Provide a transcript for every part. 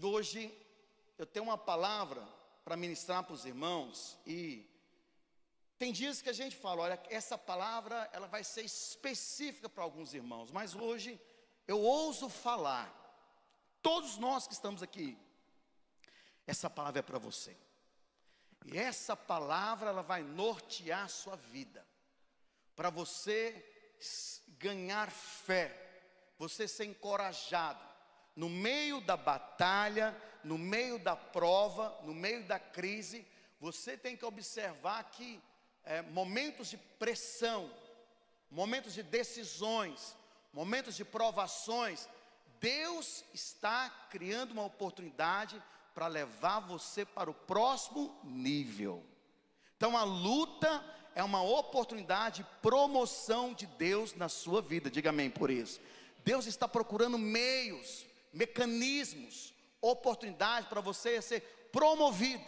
hoje eu tenho uma palavra para ministrar para os irmãos, e tem dias que a gente fala, olha, essa palavra ela vai ser específica para alguns irmãos, mas hoje eu ouso falar, todos nós que estamos aqui, essa palavra é para você. E essa palavra ela vai nortear a sua vida, para você ganhar fé, você ser encorajado, no meio da batalha, no meio da prova, no meio da crise. Você tem que observar que momentos de pressão, momentos de decisões, momentos de provações, Deus está criando uma oportunidade para levar você para o próximo nível. Então a luta é uma oportunidade de promoção de Deus na sua vida, diga amém por isso. Deus está procurando meios, mecanismos, oportunidade para você ser promovido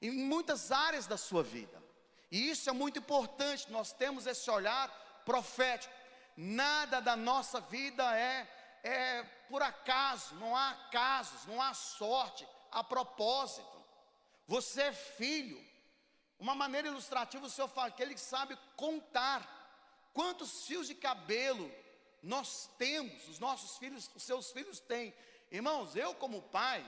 em muitas áreas da sua vida. E isso é muito importante, nós temos esse olhar profético. Nada da nossa vida é por acaso, não há acasos, não há sorte, há propósito. Você é filho. Uma maneira ilustrativa, o Senhor fala, aquele que sabe contar quantos fios de cabelo nós temos, os nossos filhos, os seus filhos têm. Irmãos, eu como pai,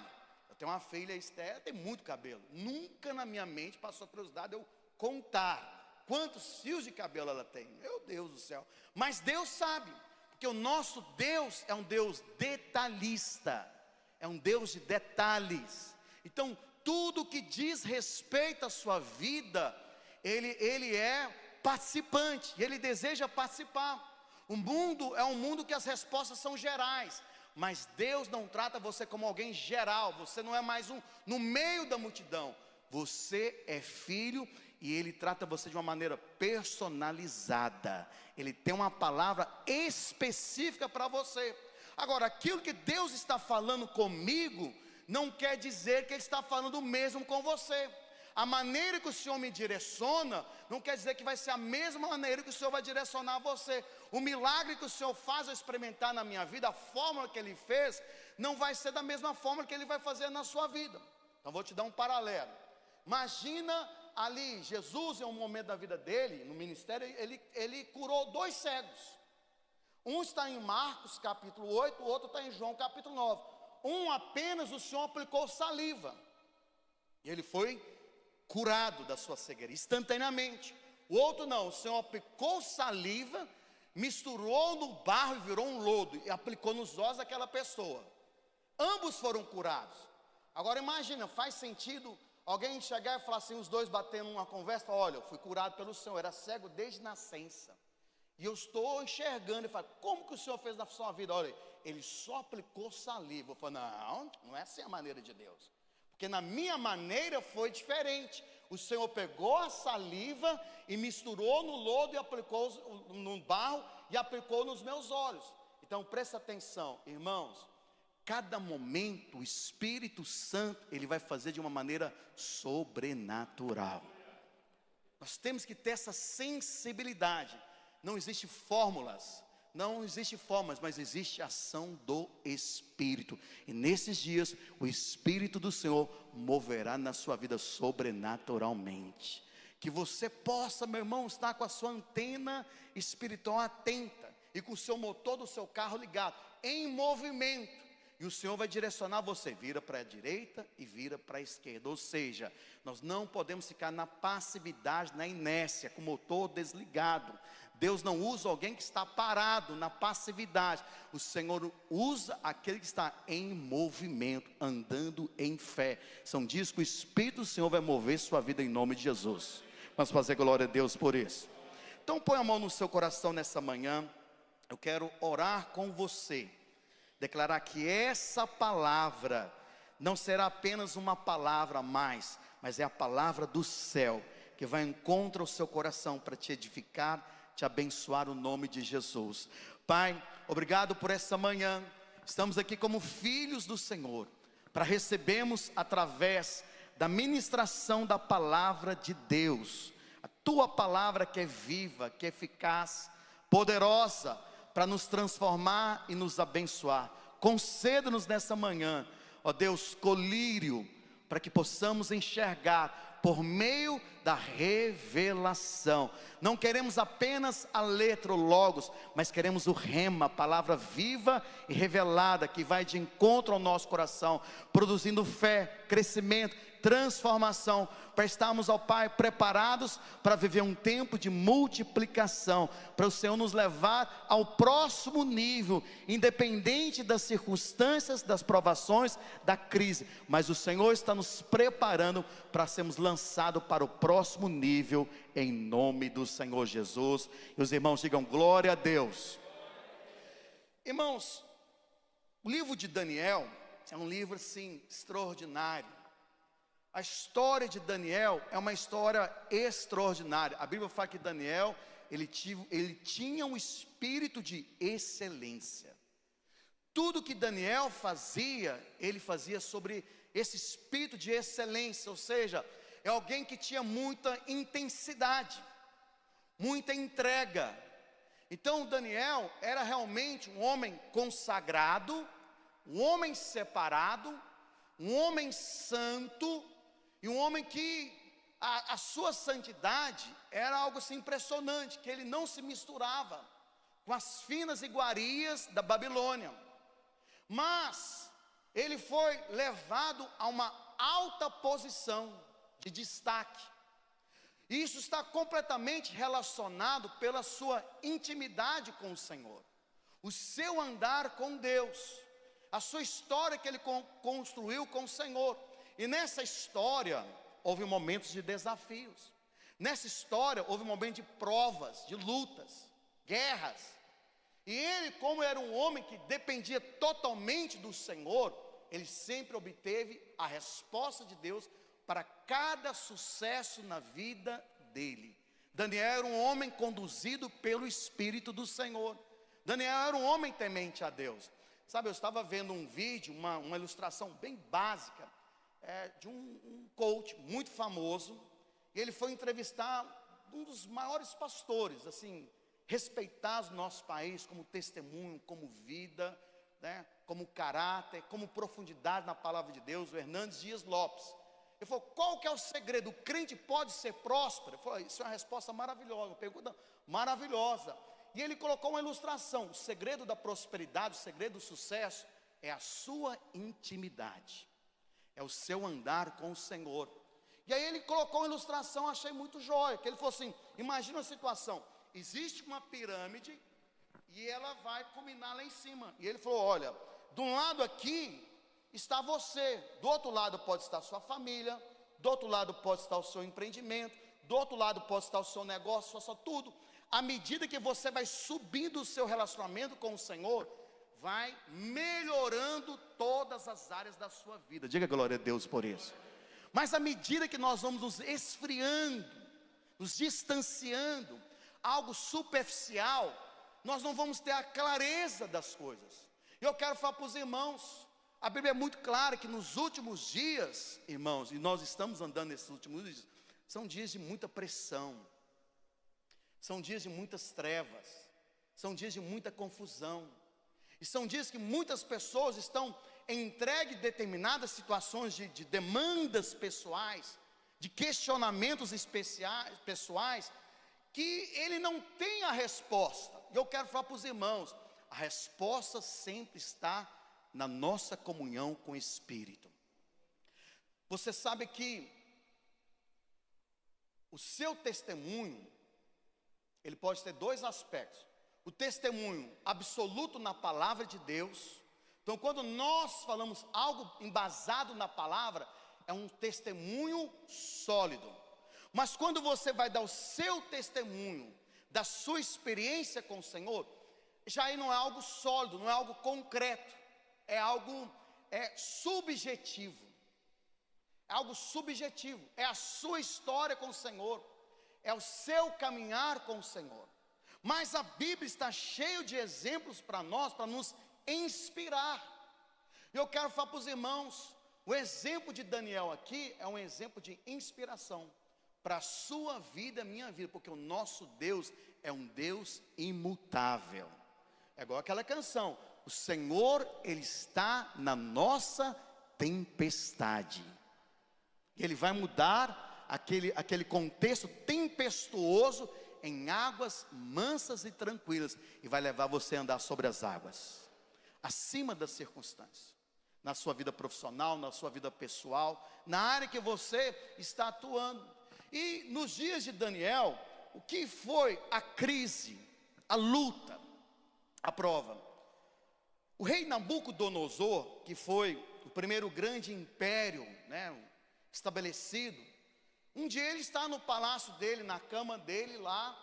eu tenho uma filha, Esther, tem muito cabelo. Nunca na minha mente passou a curiosidade eu contar quantos fios de cabelo ela tem. Meu Deus do céu. Mas Deus sabe, porque o nosso Deus é um Deus detalhista, é um Deus de detalhes. Então, tudo que diz respeito à sua vida, ele é participante, ele deseja participar. O mundo é um mundo que as respostas são gerais, mas Deus não trata você como alguém geral. Você não é mais no meio da multidão. Você é filho e Ele trata você de uma maneira personalizada. Ele tem uma palavra específica para você. Agora, aquilo que Deus está falando comigo não quer dizer que Ele está falando o mesmo com você. A maneira que o Senhor me direciona não quer dizer que vai ser a mesma maneira que o Senhor vai direcionar você. O milagre que o Senhor faz eu experimentar na minha vida, a fórmula que Ele fez, não vai ser da mesma forma que Ele vai fazer na sua vida. Então vou te dar um paralelo. Imagina ali, Jesus em um momento da vida dele, no ministério, ele curou 2 cegos. Um está em Marcos capítulo 8, o outro está em João capítulo 9. Um apenas o Senhor aplicou saliva, e ele foi curado da sua cegueira, instantaneamente. O outro não, o Senhor aplicou saliva, misturou no barro e virou um lodo, e aplicou nos olhos daquela pessoa. Ambos foram curados. Agora imagina, faz sentido alguém chegar e falar assim, os dois batendo uma conversa, olha, eu fui curado pelo Senhor, eu era cego desde nascença, e eu estou enxergando. E fala, como que o Senhor fez na sua vida? Olha, Ele só aplicou saliva. Eu falo, não é assim a maneira de Deus, porque na minha maneira foi diferente. O Senhor pegou a saliva e misturou no lodo e aplicou no barro e aplicou nos meus olhos. Então presta atenção, irmãos, cada momento o Espírito Santo, Ele vai fazer de uma maneira sobrenatural. Nós temos que ter essa sensibilidade. Não existe fórmulas, mas existe ação do Espírito. E nesses dias, o Espírito do Senhor moverá na sua vida sobrenaturalmente. Que você possa, meu irmão, estar com a sua antena espiritual atenta, e com o seu motor do seu carro ligado, em movimento. E o Senhor vai direcionar você, vira para a direita e vira para a esquerda. Ou seja, nós não podemos ficar na passividade, na inércia, com o motor desligado. Deus não usa alguém que está parado na passividade. O Senhor usa aquele que está em movimento, andando em fé. São dias que o Espírito do Senhor vai mover sua vida em nome de Jesus. Vamos fazer glória a Deus por isso. Então põe a mão no seu coração nessa manhã. Eu quero orar com você, declarar que essa palavra não será apenas uma palavra a mais, mas é a palavra do céu, que vai encontrar o seu coração para te edificar, te abençoar o nome de Jesus. Pai, obrigado por essa manhã. Estamos aqui como filhos do Senhor, para recebermos através da ministração da palavra de Deus, a tua palavra que é viva, que é eficaz, poderosa, para nos transformar e nos abençoar. Conceda-nos nessa manhã ó Deus, colírio, para que possamos enxergar por meio da revelação. Não queremos apenas a letra, o logos, mas queremos o rema, a palavra viva e revelada, que vai de encontro ao nosso coração, produzindo fé, crescimento, transformação, para estarmos, ó Pai, preparados para viver um tempo de multiplicação, para o Senhor nos levar ao próximo nível, independente das circunstâncias, das provações, da crise, mas o Senhor está nos preparando para sermos lançados para o próximo nível, em nome do Senhor Jesus. E os irmãos digam glória a Deus. Irmãos, o livro de Daniel é um livro assim extraordinário. A história de Daniel é uma história extraordinária. A Bíblia fala que Daniel, ele tinha um espírito de excelência. Tudo que Daniel fazia, ele fazia sobre esse espírito de excelência, ou seja, é alguém que tinha muita intensidade, muita entrega. Então Daniel era realmente um homem consagrado, um homem separado, um homem santo, e um homem que a sua santidade era algo assim impressionante, que ele não se misturava com as finas iguarias da Babilônia, mas ele foi levado a uma alta posição de destaque. Isso está completamente relacionado pela sua intimidade com o Senhor, o seu andar com Deus, a sua história que ele construiu com o Senhor. E nessa história houve momentos de desafios, nessa história houve momentos de provas, de lutas, guerras. E ele, como era um homem que dependia totalmente do Senhor, ele sempre obteve a resposta de Deus para cada sucesso na vida dele. Daniel era um homem conduzido pelo Espírito do Senhor. Daniel era um homem temente a Deus. Sabe, eu estava vendo um vídeo, uma ilustração bem básica, de um coach muito famoso, e ele foi entrevistar um dos maiores pastores, assim, respeitados no nosso país, como testemunho, como vida, né, como caráter, como profundidade na palavra de Deus, o Hernandes Dias Lopes. Ele falou: qual que é o segredo? O crente pode ser próspero? Ele falou: isso é uma resposta maravilhosa, uma pergunta maravilhosa. E ele colocou uma ilustração: o segredo da prosperidade, o segredo do sucesso é a sua intimidade, é o seu andar com o Senhor. E aí ele colocou uma ilustração, achei muito jóia, que ele falou assim: imagina a situação, existe uma pirâmide e ela vai culminar lá em cima. E ele falou: olha, de um lado aqui está você, do outro lado pode estar a sua família, do outro lado pode estar o seu empreendimento, do outro lado pode estar o seu negócio, só tudo. À medida que você vai subindo o seu relacionamento com o Senhor, vai melhorando todas as áreas da sua vida. Diga glória a Deus por isso. Mas à medida que nós vamos nos esfriando, nos distanciando, algo superficial, nós não vamos ter a clareza das coisas. Eu quero falar para os irmãos, a Bíblia é muito clara que nos últimos dias, irmãos, e nós estamos andando nesses últimos dias, são dias de muita pressão, são dias de muitas trevas, são dias de muita confusão, e são dias que muitas pessoas estão entregues a determinadas situações de demandas pessoais, de questionamentos pessoais, que ele não tem a resposta. E eu quero falar para os irmãos, a resposta sempre está na nossa comunhão com o Espírito. Você sabe que o seu testemunho, ele pode ter dois aspectos: o testemunho absoluto na palavra de Deus. Então, quando nós falamos algo embasado na palavra, é um testemunho sólido. Mas quando você vai dar o seu testemunho da sua experiência com o Senhor, já aí não é algo sólido, não é algo concreto, é algo subjetivo. É algo subjetivo, é a sua história com o Senhor, é o seu caminhar com o Senhor. Mas a Bíblia está cheia de exemplos para nós, para nos inspirar. E eu quero falar para os irmãos, o exemplo de Daniel aqui é um exemplo de inspiração para a sua vida, minha vida, porque o nosso Deus é um Deus imutável. É igual aquela canção: o Senhor, Ele está na nossa tempestade. Ele vai mudar aquele contexto tempestuoso em águas mansas e tranquilas, e vai levar você a andar sobre as águas, acima das circunstâncias, na sua vida profissional, na sua vida pessoal, na área que você está atuando. E nos dias de Daniel, o que foi a crise, a luta, a prova? O rei Nabucodonosor, que foi o primeiro grande império, estabelecido, um dia ele está no palácio dele, na cama dele lá,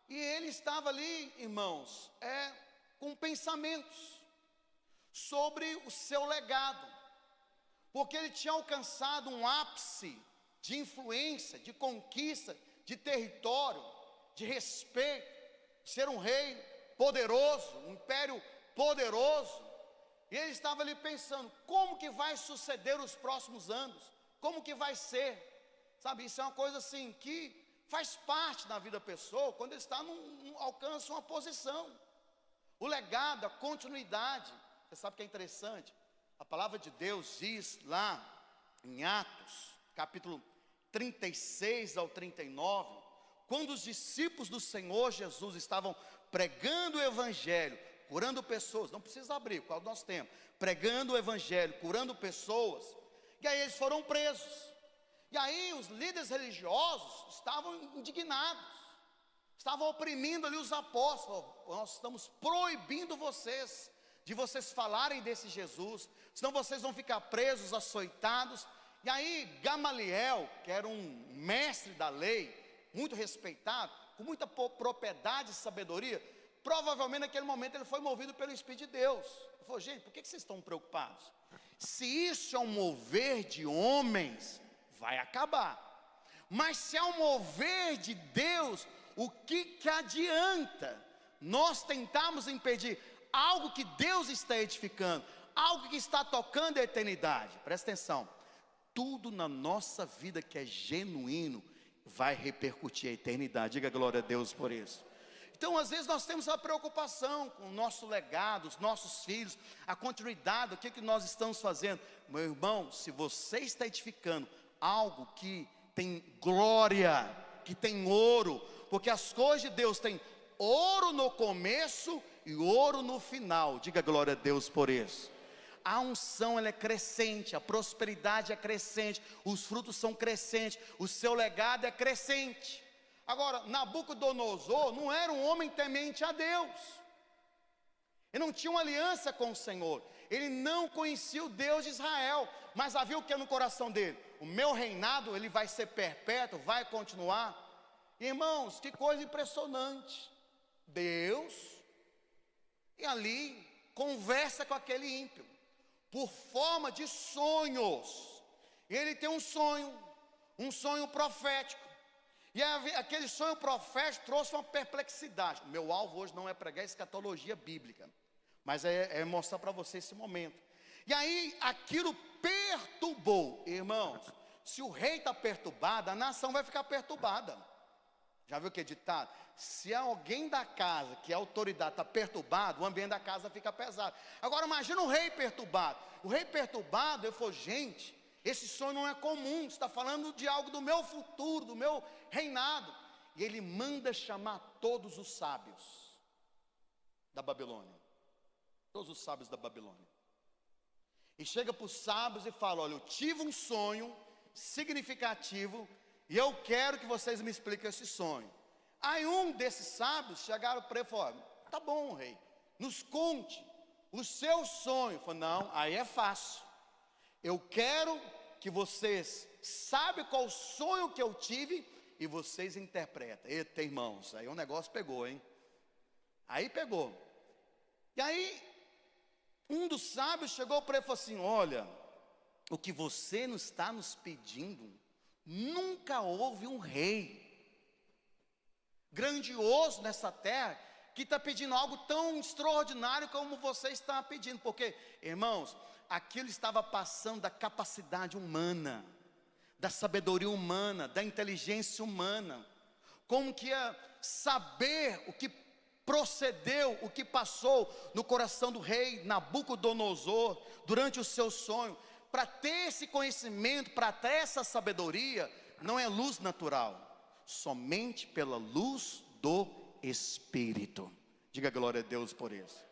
e ele estava ali, irmãos, com pensamentos sobre o seu legado, porque ele tinha alcançado um ápice de influência, de conquista, de território, de respeito, de ser um rei poderoso, um império poderoso. E ele estava ali pensando, como que vai suceder os próximos anos? Como que vai ser? Sabe, isso é uma coisa assim, que faz parte da vida da pessoa, quando ele está alcança uma posição. O legado, a continuidade. Você sabe que é interessante? A palavra de Deus diz lá, em Atos, capítulo 36 ao 39, quando os discípulos do Senhor Jesus estavam pregando o Evangelho, curando pessoas, não precisa abrir, por causa do nosso tempo, pregando o Evangelho, curando pessoas, e aí eles foram presos. E aí os líderes religiosos estavam indignados, estavam oprimindo ali os apóstolos. Nós estamos proibindo vocês, de vocês falarem desse Jesus, senão vocês vão ficar presos, açoitados. E aí Gamaliel, que era um mestre da lei, muito respeitado, com muita propriedade e sabedoria, provavelmente naquele momento ele foi movido pelo Espírito de Deus. Ele falou, gente, por que vocês estão preocupados? Se isso é um mover de homens, vai acabar. Mas se é um mover de Deus, o que adianta nós tentarmos impedir algo que Deus está edificando, algo que está tocando a eternidade? Presta atenção, tudo na nossa vida que é genuíno vai repercutir a eternidade. Diga glória a Deus por isso. Então às vezes nós temos a preocupação com o nosso legado, os nossos filhos, a continuidade, o que nós estamos fazendo. Meu irmão, se você está edificando algo que tem glória, que tem ouro, porque as coisas de Deus têm ouro no começo e ouro no final. Diga glória a Deus por isso. A unção, ela é crescente, a prosperidade é crescente, os frutos são crescentes, o seu legado é crescente. Agora, Nabucodonosor não era um homem temente a Deus, ele não tinha uma aliança com o Senhor, ele não conhecia o Deus de Israel, mas havia o que no coração dele? O meu reinado, ele vai ser perpétuo, vai continuar. Irmãos, que coisa impressionante, Deus, e ali, conversa com aquele ímpio, por forma de sonhos. Ele tem um sonho profético, e aquele sonho profético trouxe uma perplexidade. O meu alvo hoje não é pregar escatologia bíblica, mas é mostrar para você esse momento. E aí aquilo perturbou. Irmãos, se o rei está perturbado, a nação vai ficar perturbada. Já viu que é ditado? Se alguém da casa, que é autoridade, está perturbado, o ambiente da casa fica pesado. Agora imagina o rei perturbado. O rei perturbado, ele falou, gente, esse sonho não é comum, está falando de algo do meu futuro, do meu reinado. E ele manda chamar todos os sábios da Babilônia, todos os sábios da Babilônia, e chega para os sábios e fala, olha, eu tive um sonho significativo, e eu quero que vocês me expliquem esse sonho. Aí um desses sábios chegaram para ele e falou, tá bom, rei, nos conte o seu sonho. Ele falou, não, aí é fácil, eu quero que vocês saibam qual o sonho que eu tive, e vocês interpretam. Eita, irmãos, aí o negócio pegou, hein? Aí pegou. E aí um dos sábios chegou para ele e falou assim, olha, o que você não está nos pedindo, nunca houve um rei grandioso nessa terra que está pedindo algo tão extraordinário como você está pedindo. Porque, irmãos, aquilo estava passando da capacidade humana, da sabedoria humana, da inteligência humana. Como que ia saber o que procedeu, o que passou no coração do rei Nabucodonosor durante o seu sonho, para ter esse conhecimento, para ter essa sabedoria, não é luz natural, somente pela luz do Espírito. Diga glória a Deus por isso.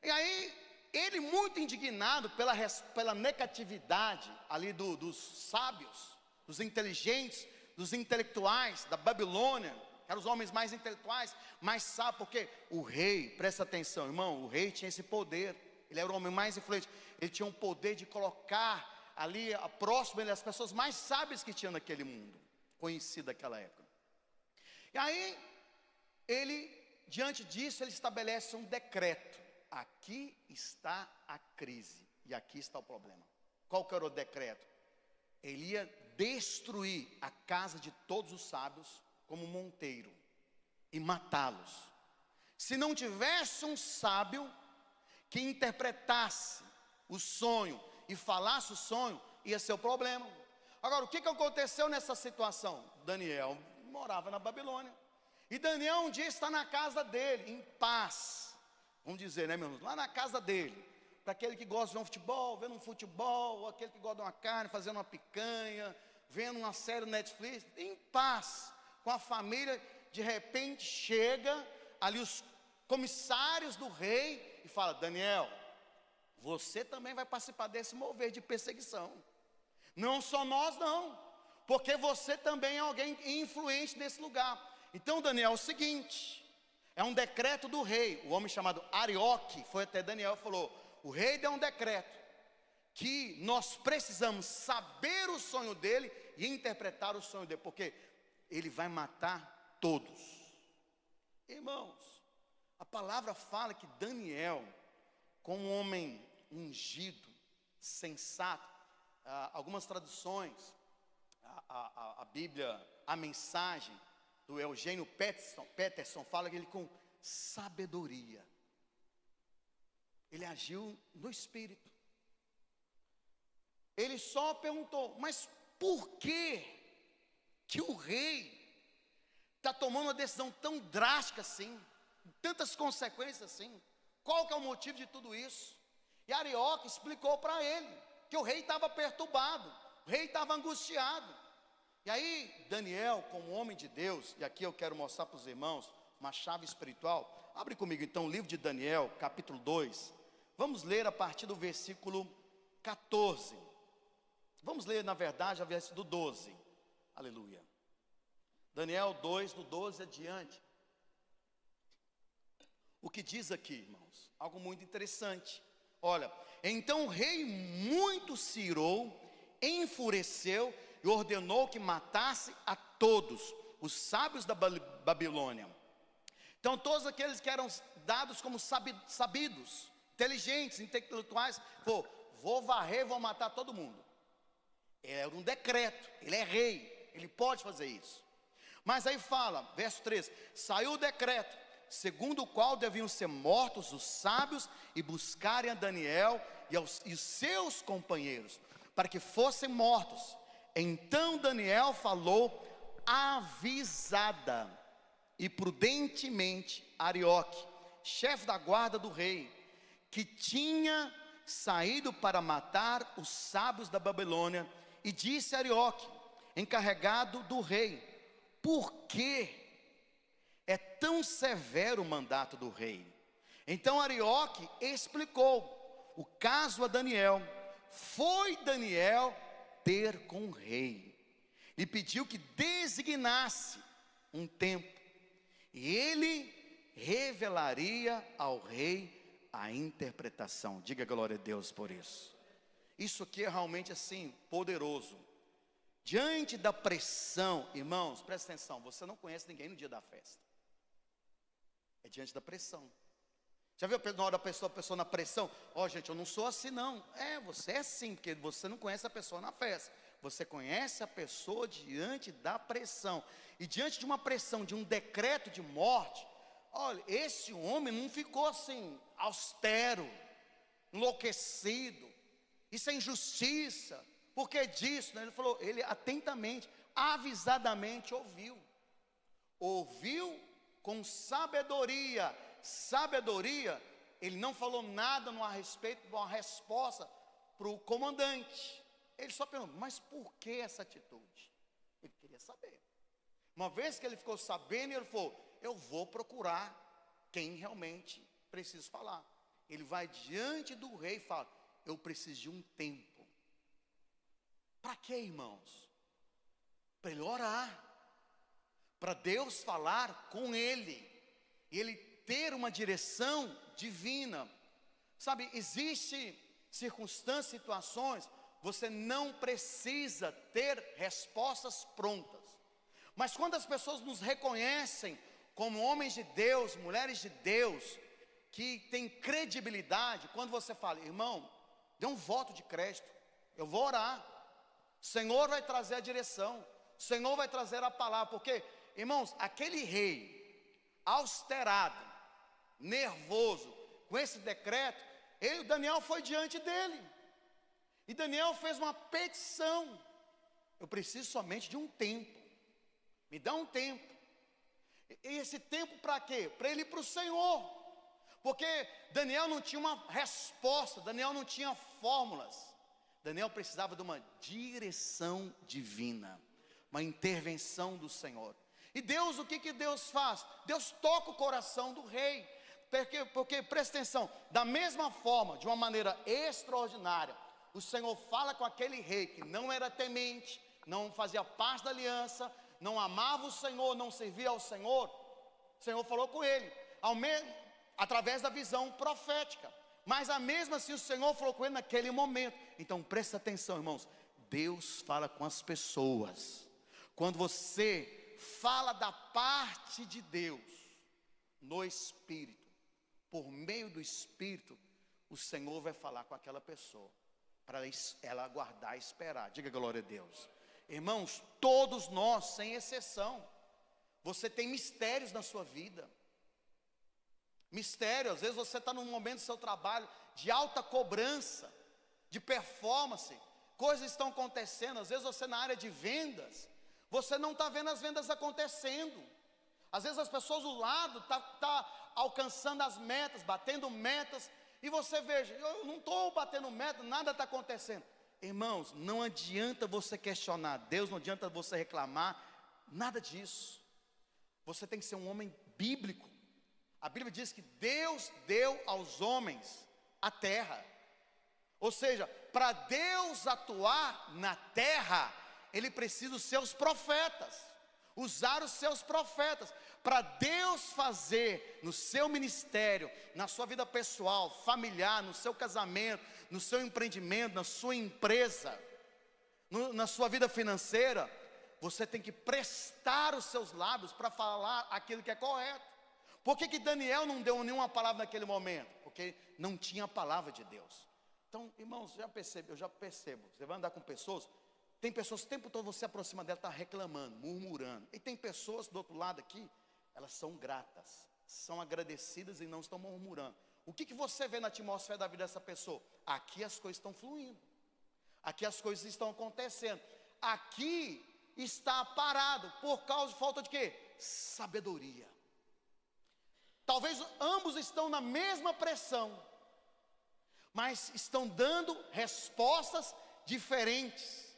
E aí, ele muito indignado pela negatividade ali dos sábios, dos inteligentes, dos intelectuais da Babilônia, que eram os homens mais intelectuais, mais sábios, porque o rei, presta atenção irmão, o rei tinha esse poder, ele era o homem mais influente, ele tinha o poder de colocar ali próximo dele as pessoas mais sábias que tinha naquele mundo, conhecido naquela época. E aí, ele, diante disso, ele estabelece um decreto. Aqui está a crise, e aqui está o problema. Qual que era o decreto? Ele ia destruir a casa de todos os sábios como um monteiro e matá-los. Se não tivesse um sábio que interpretasse o sonho e falasse o sonho, ia ser o problema. Agora, o que aconteceu nessa situação? Daniel morava na Babilônia, e Daniel um dia está na casa dele, em paz, vamos dizer, né, meu irmão? Lá na casa dele, para aquele que gosta de ver um futebol, vendo um futebol, ou aquele que gosta de uma carne, fazendo uma picanha, vendo uma série no Netflix, em paz, com a família. De repente chega ali os comissários do rei e fala: Daniel, você também vai participar desse mover de perseguição, não só nós não, porque você também é alguém influente nesse lugar. Então Daniel, é o seguinte, é um decreto do rei. O homem chamado Arioque foi até Daniel e falou: o rei deu um decreto que nós precisamos saber o sonho dele e interpretar o sonho dele, porque ele vai matar todos. Irmãos, a palavra fala que Daniel, como um homem ungido, sensato, algumas traduções, a Bíblia, a mensagem do Eugênio Peterson fala que ele com sabedoria, ele agiu no Espírito. Ele só perguntou: mas por que o rei está tomando uma decisão tão drástica assim, tantas consequências assim? Qual que é o motivo de tudo isso? E Arioque explicou para ele que o rei estava perturbado, o rei estava angustiado. E aí Daniel, como homem de Deus, e aqui eu quero mostrar para os irmãos uma chave espiritual. Abre comigo então o livro de Daniel, capítulo 2. Vamos ler a partir do versículo 14. Vamos ler, na verdade, a versículo 12. Aleluia. Daniel 2, do 12 adiante. O que diz aqui, irmãos? Algo muito interessante. Olha: então o rei muito se irou, enfureceu e ordenou que matasse a todos os sábios da Babilônia. Então todos aqueles que eram dados como sabidos, inteligentes, intelectuais, vou varrer, vou matar todo mundo. Era um decreto, ele é rei, ele pode fazer isso. Mas aí fala, verso 13: saiu o decreto, segundo o qual deviam ser mortos os sábios e buscarem a Daniel e os seus companheiros, para que fossem mortos. Então Daniel falou avisada e prudentemente Arioque, chefe da guarda do rei, que tinha saído para matar os sábios da Babilônia, e disse a Arioque, encarregado do rei: por que é tão severo o mandato do rei? Então Arioque explicou o caso a Daniel. Foi Daniel ter com o rei e pediu que designasse um tempo, e ele revelaria ao rei a interpretação. Diga glória a Deus por isso. Isso aqui é realmente assim, poderoso. Diante da pressão, irmãos, presta atenção, você não conhece ninguém no dia da festa. É diante da pressão. Já viu na hora da pessoa, a pessoa na pressão? Gente, eu não sou assim não. Você é sim, porque você não conhece a pessoa na festa. Você conhece a pessoa diante da pressão. E diante de uma pressão, de um decreto de morte, olha, esse homem não ficou assim, austero, enlouquecido. Isso é injustiça. Por que disso? Ele falou, ele atentamente, avisadamente ouviu. Ouviu com sabedoria, ele não falou nada a respeito de uma resposta para o comandante. Ele só perguntou, mas por que essa atitude? Ele queria saber. Uma vez que ele ficou sabendo, ele falou, eu vou procurar quem realmente preciso falar. Ele vai diante do rei e fala, eu preciso de um tempo. Para quê, irmãos? Para ele orar. Para Deus falar com ele. E ele ter uma direção divina. Sabe, existe circunstâncias, situações, você não precisa ter respostas prontas. Mas quando as pessoas nos reconhecem como homens de Deus, mulheres de Deus, que têm credibilidade, quando você fala, irmão, dê um voto de crédito, eu vou orar, o Senhor vai trazer a direção, o Senhor vai trazer a palavra, porque, irmãos, aquele rei, austerado, nervoso, com esse decreto, Daniel foi diante dele, e Daniel fez uma petição, eu preciso somente de um tempo, me dá um tempo. E esse tempo para quê? Para ele ir para o Senhor. Porque Daniel não tinha uma resposta, Daniel não tinha fórmulas. Daniel precisava de uma direção divina, uma intervenção do Senhor. E Deus, o que Deus faz? Deus toca o coração do rei. Porque presta atenção, da mesma forma, de uma maneira extraordinária, o Senhor fala com aquele rei que não era temente, não fazia parte da aliança, não amava o Senhor, não servia ao Senhor. O Senhor falou com ele, através da visão profética. Mas mesmo assim o Senhor falou com ele naquele momento. Então presta atenção, irmãos, Deus fala com as pessoas. Quando você fala da parte de Deus, no Espírito, por meio do Espírito, o Senhor vai falar com aquela pessoa, para ela aguardar e esperar. Diga glória a Deus. Irmãos, todos nós, sem exceção, você tem mistérios na sua vida. Mistério, às vezes você está num momento do seu trabalho de alta cobrança, de performance, coisas estão acontecendo, às vezes você na área de vendas, você não está vendo as vendas acontecendo. Às vezes as pessoas do lado tá alcançando as metas, batendo metas, e você veja, eu não estou batendo meta, nada está acontecendo. Irmãos, não adianta você questionar Deus, não adianta você reclamar, nada disso. Você tem que ser um homem bíblico. A Bíblia diz que Deus deu aos homens a terra. Ou seja, para Deus atuar na terra, Ele precisa dos seus profetas. Usar os seus profetas. Para Deus fazer no seu ministério, na sua vida pessoal, familiar, no seu casamento, no seu empreendimento, na sua empresa, na sua vida financeira, você tem que prestar os seus lábios para falar aquilo que é correto. Por que Daniel não deu nenhuma palavra naquele momento? Porque não tinha a palavra de Deus. Então, irmãos, eu já percebo, você vai andar com pessoas, tem pessoas o tempo todo você se aproxima dela, está reclamando, murmurando. E tem pessoas do outro lado aqui, elas são gratas, são agradecidas e não estão murmurando. O que você vê na atmosfera da vida dessa pessoa? Aqui as coisas estão fluindo, aqui as coisas estão acontecendo, aqui está parado por causa de falta de quê? Sabedoria. Talvez ambos estão na mesma pressão, mas estão dando respostas diferentes.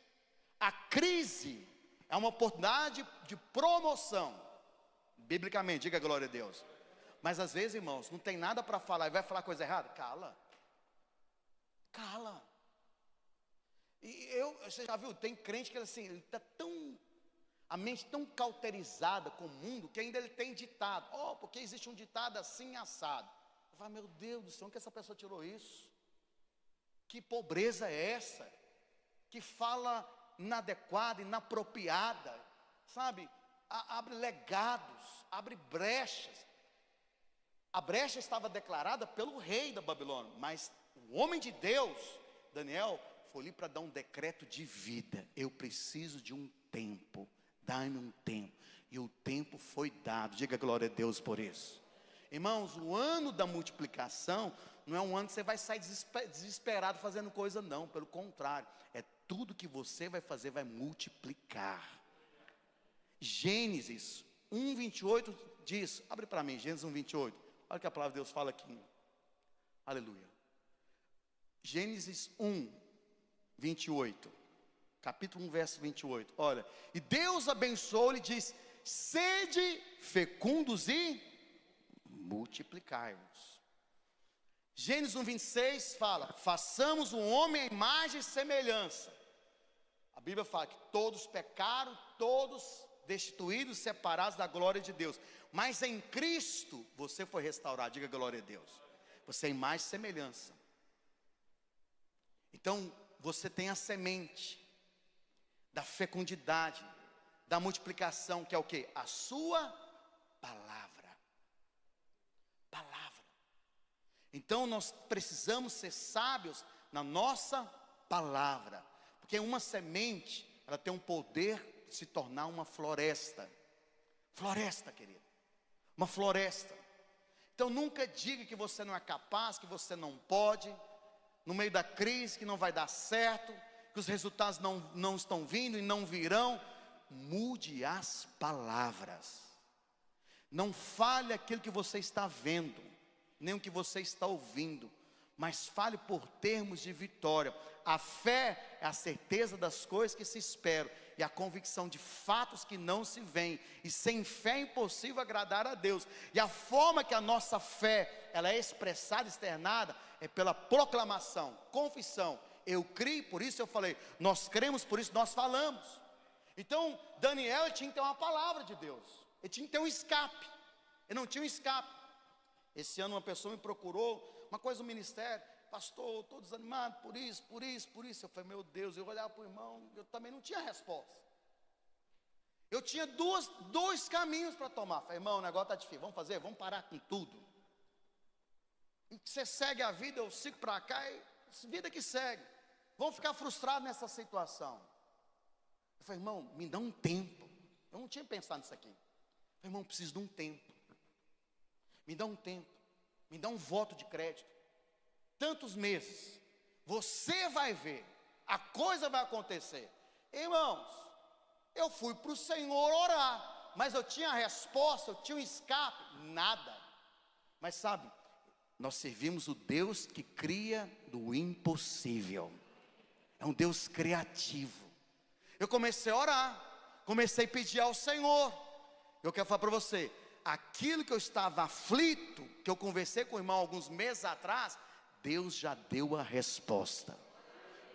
A crise é uma oportunidade de promoção, biblicamente, diga glória a Deus. Mas às vezes, irmãos, não tem nada para falar e vai falar coisa errada, cala. E você já viu, tem crente que assim, ele está a mente tão cauterizada com o mundo, que ainda ele tem ditado, porque existe um ditado assim, assado. Eu falo, meu Deus do céu, onde que essa pessoa tirou isso? Que pobreza é essa? Que fala inadequada, inapropriada, sabe? Abre legados, abre brechas. A brecha estava declarada pelo rei da Babilônia, mas o homem de Deus, Daniel, foi ali para dar um decreto de vida. Eu preciso de um tempo, dá-me um tempo. E o tempo foi dado, diga glória a Deus por isso. Irmãos, o ano da multiplicação não é um ano que você vai sair desesperado fazendo coisa, não. Pelo contrário, é tudo que você vai fazer vai multiplicar. Gênesis 1:28 diz, abre para mim, Gênesis 1:28. Olha o que a palavra de Deus fala aqui. Aleluia. Gênesis 1, 28. Capítulo 1, verso 28. Olha, e Deus abençoou e diz: sede fecundos e multiplicai-vos. Gênesis 1, 26 fala: façamos um homem à imagem e semelhança. A Bíblia fala que todos pecaram, todos destituídos, separados da glória de Deus. Mas em Cristo você foi restaurado. Diga glória a Deus. Você é imagem e semelhança. Então você tem a semente da fecundidade, da multiplicação, que é o quê? A sua palavra. Palavra. Então nós precisamos ser sábios na nossa palavra, porque uma semente, ela tem um poder de se tornar uma floresta. Floresta, querido. Uma floresta. Então nunca diga que você não é capaz, que você não pode, no meio da crise, que não vai dar certo, que os resultados não estão vindo e não virão. Mude as palavras. Não fale aquilo que você está vendo, nem o que você está ouvindo, mas fale por termos de vitória. A fé é a certeza das coisas que se esperam e a convicção de fatos que não se veem. E sem fé é impossível agradar a Deus. E a forma que a nossa fé ela é expressada, externada, é pela proclamação, confissão. Eu criei, por isso eu falei, nós cremos, por isso nós falamos. Então Daniel tinha que ter uma palavra de Deus, ele tinha que ter um escape, ele não tinha um escape. Esse ano uma pessoa me procurou, uma coisa do ministério: pastor, estou desanimado por isso. Eu falei: meu Deus, eu olhava para o irmão, eu também não tinha resposta. Eu tinha dois caminhos para tomar. Falei: irmão, o negócio está difícil, vamos parar com tudo. E você segue a vida, eu sigo para cá, e vida que segue. Vamos ficar frustrados nessa situação. Eu falei: irmão, me dá um tempo. Eu não tinha pensado nisso aqui. Eu falei: irmão, preciso de um tempo. Me dá um tempo, me dá um voto de crédito. Tantos meses, você vai ver, a coisa vai acontecer. Irmãos, eu fui para o Senhor orar, mas eu tinha a resposta, eu tinha um escape, nada. Mas sabe, nós servimos o Deus que cria do impossível. É um Deus criativo. Eu comecei a orar, comecei a pedir ao Senhor. Eu quero falar para você, aquilo que eu estava aflito, que eu conversei com o irmão alguns meses atrás, Deus já deu a resposta.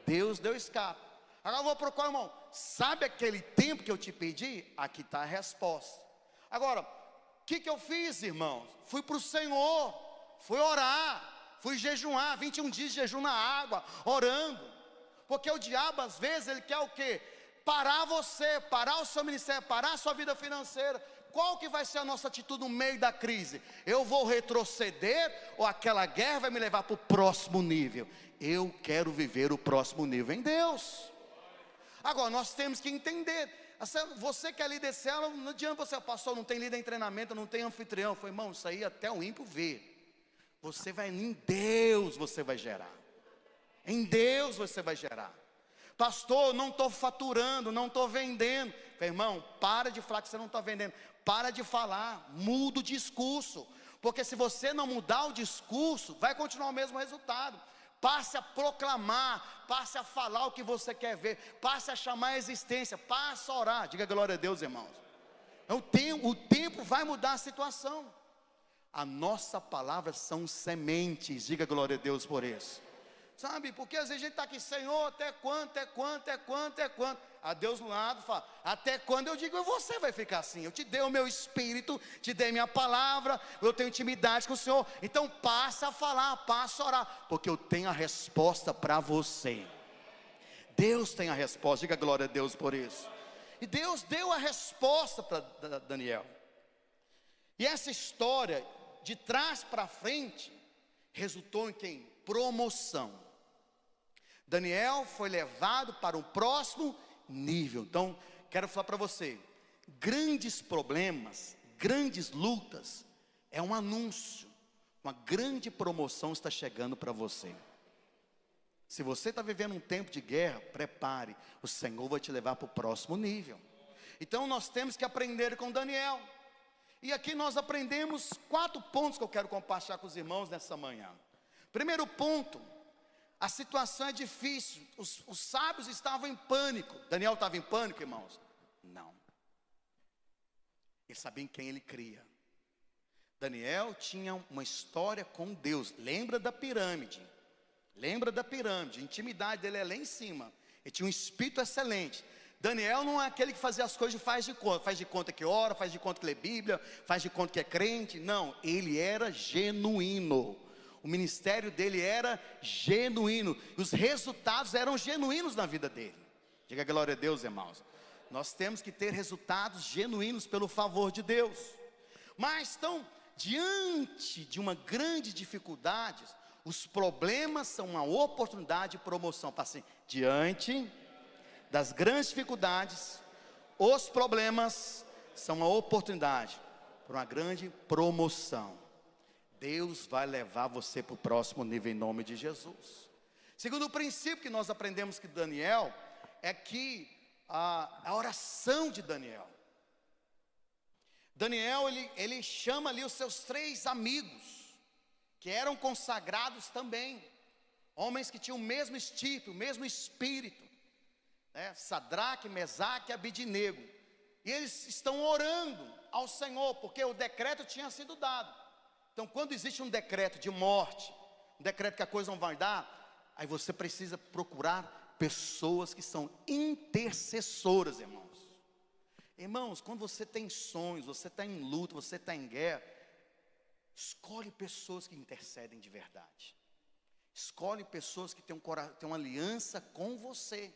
Deus deu escape. Agora eu vou procurar, irmão, sabe aquele tempo que eu te pedi? Aqui está a resposta. Agora, o que eu fiz, irmãos? Fui para o Senhor, fui orar, fui jejuar, 21 dias de jejum na água, orando. Porque o diabo às vezes ele quer o quê? Parar você, parar o seu ministério, parar a sua vida financeira. Qual que vai ser a nossa atitude no meio da crise? Eu vou retroceder ou aquela guerra vai me levar para o próximo nível? Eu quero viver o próximo nível em Deus. Agora nós temos que entender, você que é líder de célula, não adianta você: pastor, não tem líder em treinamento, não tem anfitrião. Eu falei: irmão, isso aí até o ímpio ver. Você vai em Deus, você vai gerar. Em Deus você vai gerar. Pastor, não estou faturando, não estou vendendo. Falei: irmão, para de falar que você não está vendendo. Para de falar, muda o discurso. Porque se você não mudar o discurso, vai continuar o mesmo resultado. Passe a proclamar, passe a falar o que você quer ver, passe a chamar a existência, passe a orar. Diga glória a Deus, irmãos. O tempo vai mudar a situação. A nossa palavra são sementes. Diga glória a Deus por isso. Sabe, porque às vezes a gente está aqui: Senhor, até quando? A Deus no lado fala: até quando? Eu digo: você vai ficar assim? Eu te dei o meu espírito, te dei minha palavra, eu tenho intimidade com o Senhor. Então passa a falar, passa a orar, porque eu tenho a resposta para você. Deus tem a resposta, diga glória a Deus por isso. E Deus deu a resposta para Daniel. E essa história, de trás para frente, resultou em quem? Promoção. Daniel foi levado para um próximo nível. Então, quero falar para você: grandes problemas, grandes lutas, é um anúncio. Uma grande promoção está chegando para você. Se você está vivendo um tempo de guerra, prepare, o Senhor vai te levar para o próximo nível. Então nós temos que aprender com Daniel. E aqui nós aprendemos 4 pontos que eu quero compartilhar com os irmãos nessa manhã. Primeiro ponto: A situação é difícil, os sábios estavam em pânico. Daniel estava em pânico, irmãos? Não. Ele sabia em quem ele cria. Daniel tinha uma história com Deus. Lembra da pirâmide? Lembra da pirâmide? A intimidade dele é lá em cima. Ele tinha um espírito excelente. Daniel não é aquele que fazia as coisas e faz de conta que ora, faz de conta que lê Bíblia, faz de conta que é crente. Não, ele era genuíno. O ministério dele era genuíno. E os resultados eram genuínos na vida dele. Diga glória a Deus, irmãos. Nós temos que ter resultados genuínos pelo favor de Deus. Mas então, diante de uma grande dificuldade, os problemas são uma oportunidade de promoção. Para assim, diante das grandes dificuldades, os problemas são uma oportunidade para uma grande promoção. Deus vai levar você para o próximo nível em nome de Jesus. Segundo o princípio que nós aprendemos com Daniel, é que a oração de Daniel. Daniel, ele chama ali os seus 3 amigos, que eram consagrados também, homens que tinham o mesmo estirpe, o mesmo espírito, né? Sadraque, Mesaque e Abidnego. E eles estão orando ao Senhor, porque o decreto tinha sido dado. Então, quando existe um decreto de morte, um decreto que a coisa não vai dar, aí você precisa procurar pessoas que são intercessoras, irmãos. Irmãos, quando você tem sonhos, você está em luta, você está em guerra, escolhe pessoas que intercedem de verdade. Escolhe pessoas que têm uma aliança com você.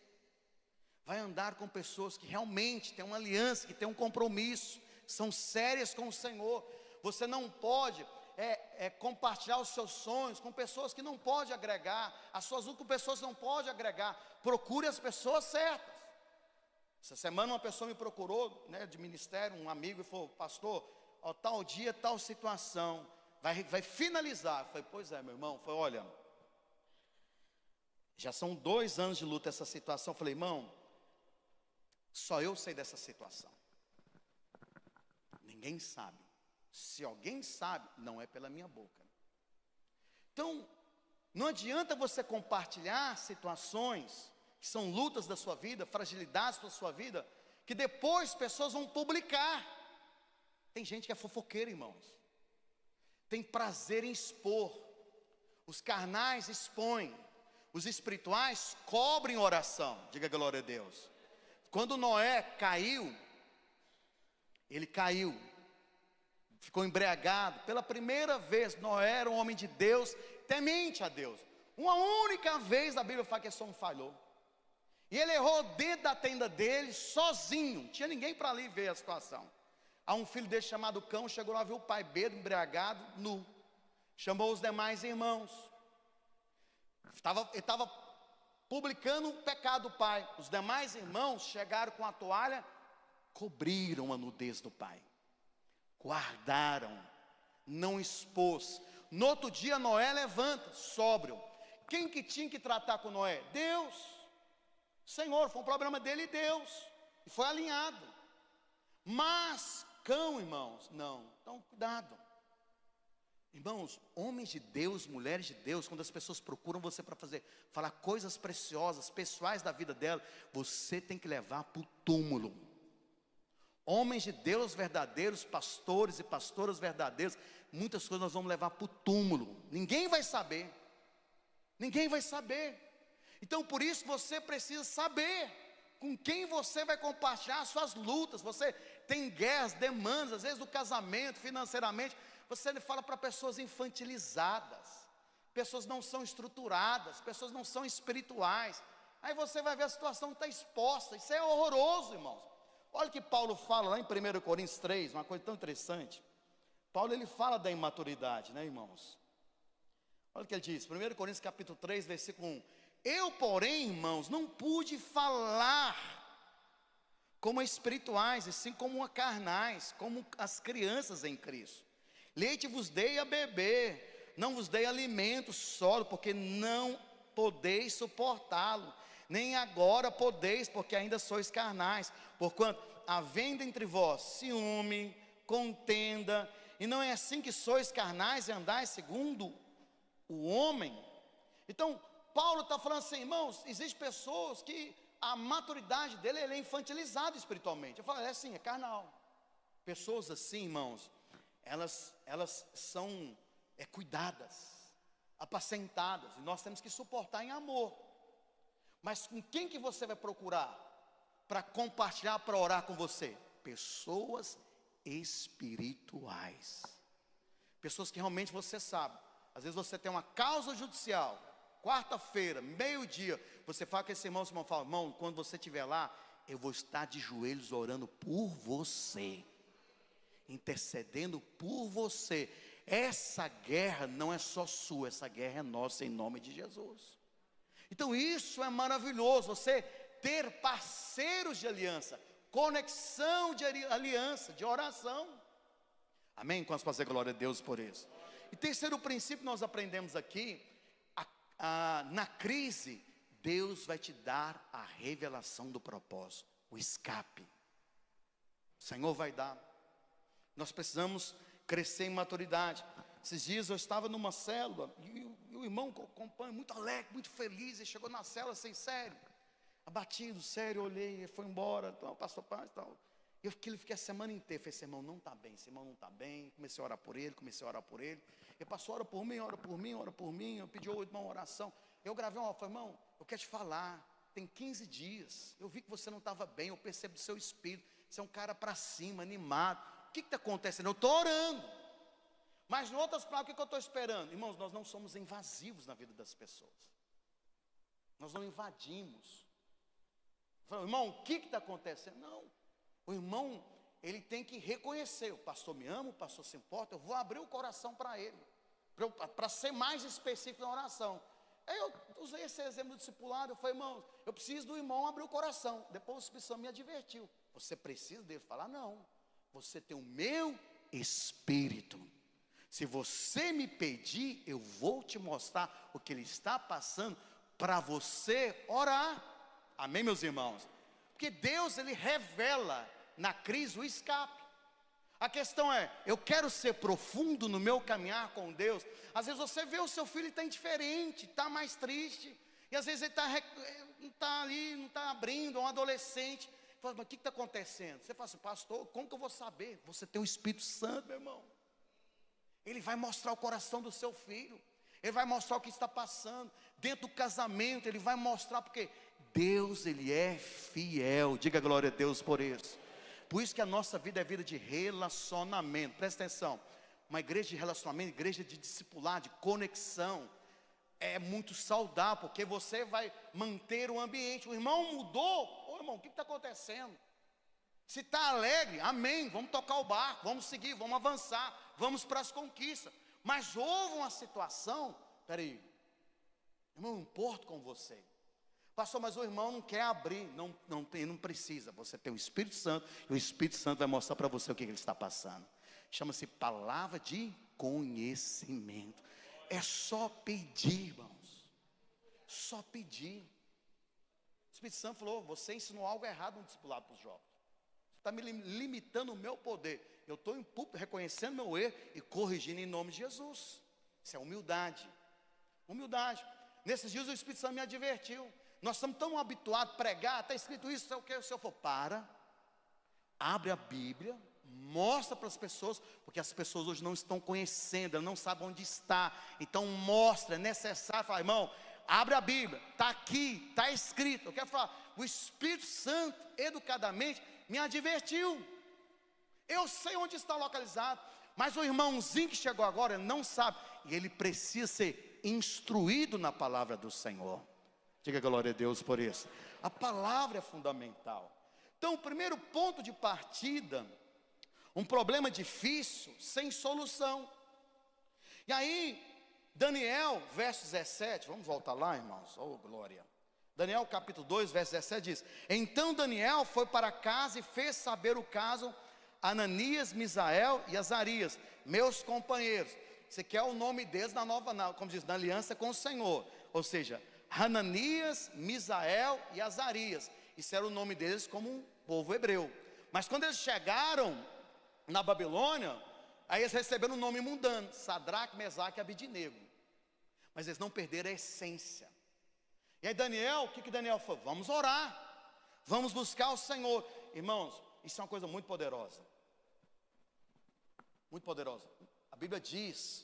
Vai andar com pessoas que realmente têm uma aliança, que têm um compromisso, são sérias com o Senhor. Você não pode compartilhar os seus sonhos com pessoas que não podem agregar, as suas lutas com pessoas que não podem agregar. Procure as pessoas certas. Essa semana uma pessoa me procurou, né, de ministério, um amigo, e falou: pastor, ó, tal dia, tal situação, vai finalizar. Eu falei: pois é, meu irmão. Eu falei: olha, já são 2 anos de luta essa situação. Eu falei: irmão, só eu sei dessa situação, ninguém sabe. Se alguém sabe, não é pela minha boca. Então, não adianta você compartilhar situações que são lutas da sua vida, fragilidades da sua vida, que depois pessoas vão publicar. Tem gente que é fofoqueira, irmãos. Tem prazer em expor. Os carnais expõem, os espirituais cobrem oração. Diga glória a Deus. Quando Noé caiu, ele caiu, ficou embriagado. Pela primeira vez, Noé era um homem de Deus, temente a Deus. Uma única vez a Bíblia fala que esse homem falhou. E ele errou dentro da tenda dele, sozinho. Não tinha ninguém para ali ver a situação. Há um filho dele chamado Cão, chegou lá, viu o pai bêbado, embriagado, nu. Chamou os demais irmãos. Ele estava publicando o pecado do pai. Os demais irmãos chegaram com a toalha, cobriram a nudez do pai. Guardaram, não expôs. No outro dia Noé levanta, sóbrio. Quem que tinha que tratar com Noé? Deus. Senhor, foi um problema dele e Deus. E foi alinhado. Mas Cão, irmãos, não. Então, cuidado. Irmãos, homens de Deus, mulheres de Deus, quando as pessoas procuram você para falar coisas preciosas, pessoais da vida dela, você tem que levar para o túmulo. Homens de Deus verdadeiros, pastores e pastoras verdadeiros, muitas coisas nós vamos levar para o túmulo. Ninguém vai saber. Ninguém vai saber. Então por isso você precisa saber com quem você vai compartilhar as suas lutas. Você tem guerras, demandas, às vezes do casamento, financeiramente. Você fala para pessoas infantilizadas, pessoas não são estruturadas, pessoas não são espirituais. Aí você vai ver a situação está exposta. Isso é horroroso, irmãos. Olha o que Paulo fala lá em 1 Coríntios 3, uma coisa tão interessante. Paulo, ele fala da imaturidade, né, irmãos? Olha o que ele diz, 1 Coríntios capítulo 3, versículo 1. Eu, porém, irmãos, não pude falar como espirituais, e sim como carnais, como as crianças em Cristo. Leite vos dei a beber, não vos dei alimento sólido, porque não podeis suportá-lo. Nem agora podeis, porque ainda sois carnais. Porquanto, havendo entre vós ciúme, contenda, e não é assim que sois carnais e andais segundo o homem. Então, Paulo está falando assim, irmãos, existem pessoas que a maturidade dele é infantilizada espiritualmente. Eu falo, é assim, é carnal. Pessoas assim, irmãos, elas são cuidadas, apacentadas, e nós temos que suportar em amor. Mas com quem que você vai procurar para compartilhar, para orar com você? Pessoas espirituais, pessoas que realmente você sabe. Às vezes você tem uma causa judicial, quarta-feira, meio-dia, você fala com esse irmão fala, irmão, quando você estiver lá, eu vou estar de joelhos orando por você, intercedendo por você. Essa guerra não é só sua, essa guerra é nossa, em nome de Jesus. Então isso é maravilhoso, você ter parceiros de aliança, conexão de aliança, de oração. Amém? Quantos podem dizer glória a Deus por isso? E terceiro princípio que nós aprendemos aqui, na crise, Deus vai te dar a revelação do propósito, o escape. O Senhor vai dar. Nós precisamos crescer em maturidade. Esses dias eu estava numa célula, e o irmão que eu acompanho, muito alegre, muito feliz, ele chegou na célula assim, sério, abatido, sério, eu olhei, ele foi embora, então, pastor Paz e tal. Eu fiquei a semana inteira, falei, esse irmão não está bem, esse irmão não está bem. Comecei a orar por ele, Ele passou, ora por mim, eu pedi ao irmão oração. Eu gravei uma, falei, irmão, eu quero te falar, tem 15 dias, eu vi que você não estava bem, eu percebo do seu espírito, você é um cara para cima, animado. O que está acontecendo? Eu estou orando. Mas em outras palavras, o que eu estou esperando? Irmãos, nós não somos invasivos na vida das pessoas. Nós não invadimos. Falei, irmão, o que está acontecendo? Não. O irmão, ele tem que reconhecer, o pastor me ama, o pastor se importa, eu vou abrir o coração para ele, para ser mais específico na oração. Aí eu usei esse exemplo do discipulado, eu falei, irmão, eu preciso do irmão abrir o coração. Depois o Espírito Santo me advertiu, você precisa dele falar, não, você tem o meu Espírito. Se você me pedir, eu vou te mostrar o que ele está passando, para você orar. Amém, meus irmãos? Porque Deus, ele revela na crise o escape. A questão é, eu quero ser profundo no meu caminhar com Deus. Às vezes você vê o seu filho está indiferente, está mais triste, e às vezes ele não está ali, não está abrindo, é um adolescente. Fala, mas o que está acontecendo? Você fala assim, pastor, como que eu vou saber? Você tem o Espírito Santo, meu irmão. Ele vai mostrar o coração do seu filho, ele vai mostrar o que está passando. Dentro do casamento, ele vai mostrar, porque Deus, ele é fiel. Diga glória a Deus por isso. Por isso que a nossa vida é vida de relacionamento. Presta atenção, uma igreja de relacionamento, igreja de discipular, de conexão, é muito saudável, porque você vai manter o ambiente. O irmão mudou, ô irmão, o que está acontecendo? Se está alegre, amém, vamos tocar o barco, vamos seguir, vamos avançar, vamos para as conquistas. Mas houve uma situação, peraí, irmão, eu não importo com você. Pastor, mas o irmão não quer abrir. Não precisa, você tem o Espírito Santo, e o Espírito Santo vai mostrar para você o que ele está passando. Chama-se palavra de conhecimento. É só pedir, irmãos, só pedir. O Espírito Santo falou, você ensinou algo errado no discipulado para os jovens, você está me limitando o meu poder. Eu estou em público reconhecendo meu erro e corrigindo em nome de Jesus. Isso é humildade. Nesses dias o Espírito Santo me advertiu. Nós estamos tão habituados a pregar, está escrito isso, é o que o Senhor falou, abre a Bíblia, mostra para as pessoas, porque as pessoas hoje não estão conhecendo, elas não sabem onde está, então mostra, é necessário, falar, irmão, abre a Bíblia, está aqui, está escrito. Eu quero falar, o Espírito Santo, educadamente, me advertiu, eu sei onde está localizado, mas o irmãozinho que chegou agora, ele não sabe, e ele precisa ser instruído na palavra do Senhor. Diga glória a Deus por isso. A palavra é fundamental. Então, o primeiro ponto de partida, um problema difícil, sem solução. E aí, Daniel, verso 17, vamos voltar lá, irmãos, oh glória. Daniel capítulo 2, verso 17 diz, então Daniel foi para casa e fez saber o caso a Ananias, Misael e Azarias, meus companheiros. Você quer o nome deles como diz, na aliança com o Senhor, ou seja, Ananias, Misael e Azarias. Isso era o nome deles como um povo hebreu. Mas quando eles chegaram na Babilônia, aí eles receberam um nome mundano, Sadraque, Mesaque e Abidinego. Mas eles não perderam a essência. E aí Daniel, o que Daniel falou? Vamos orar, vamos buscar o Senhor. Irmãos, isso é uma coisa muito poderosa. Muito poderosa. A Bíblia diz,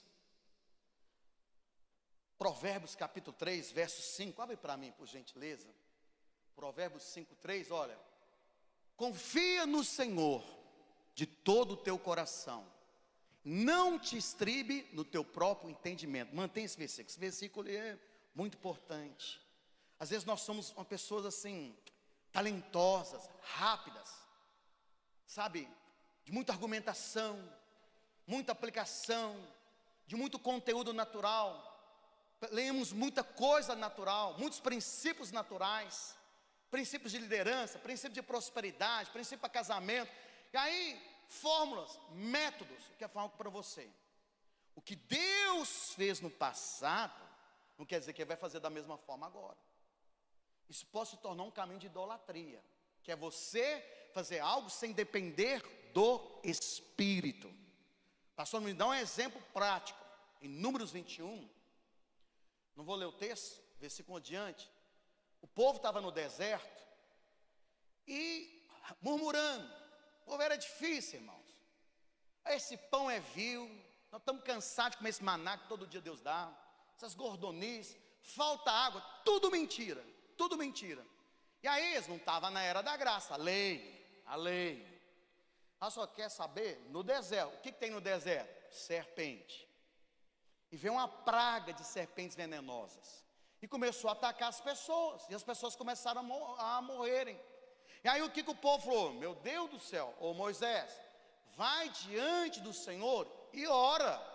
Provérbios capítulo 3, verso 5. Abre para mim, por gentileza. Provérbios 5, 3, olha. Confia no Senhor de todo o teu coração. Não te estribe no teu próprio entendimento. Mantenha esse versículo. Esse versículo é muito importante. Às vezes nós somos uma pessoas assim, talentosas, rápidas, sabe, de muita argumentação, muita aplicação, de muito conteúdo natural. Lemos muita coisa natural, muitos princípios naturais, princípios de liderança, princípios de prosperidade, princípio para casamento. E aí, fórmulas, métodos. Eu quero falar algo para você. O que Deus fez no passado, não quer dizer que Ele vai fazer da mesma forma agora. Isso pode se tornar um caminho de idolatria, que é você fazer algo sem depender do Espírito. Pastor, me dá um exemplo prático. Em Números 21, não vou ler o texto, versículo adiante. O povo estava no deserto e murmurando. O povo era difícil, irmãos. Esse pão é vil, nós estamos cansados de comer esse maná que todo dia Deus dá. Essas gordonices, falta água, tudo mentira. Tudo mentira. E aí eles não estavam na era da graça, a lei. Ela só quer saber, no deserto, o que tem no deserto? Serpente. E veio uma praga de serpentes venenosas. E começou a atacar as pessoas. E as pessoas começaram a morrerem. E aí o que o povo falou? Meu Deus do céu, ô Moisés, vai diante do Senhor e ora.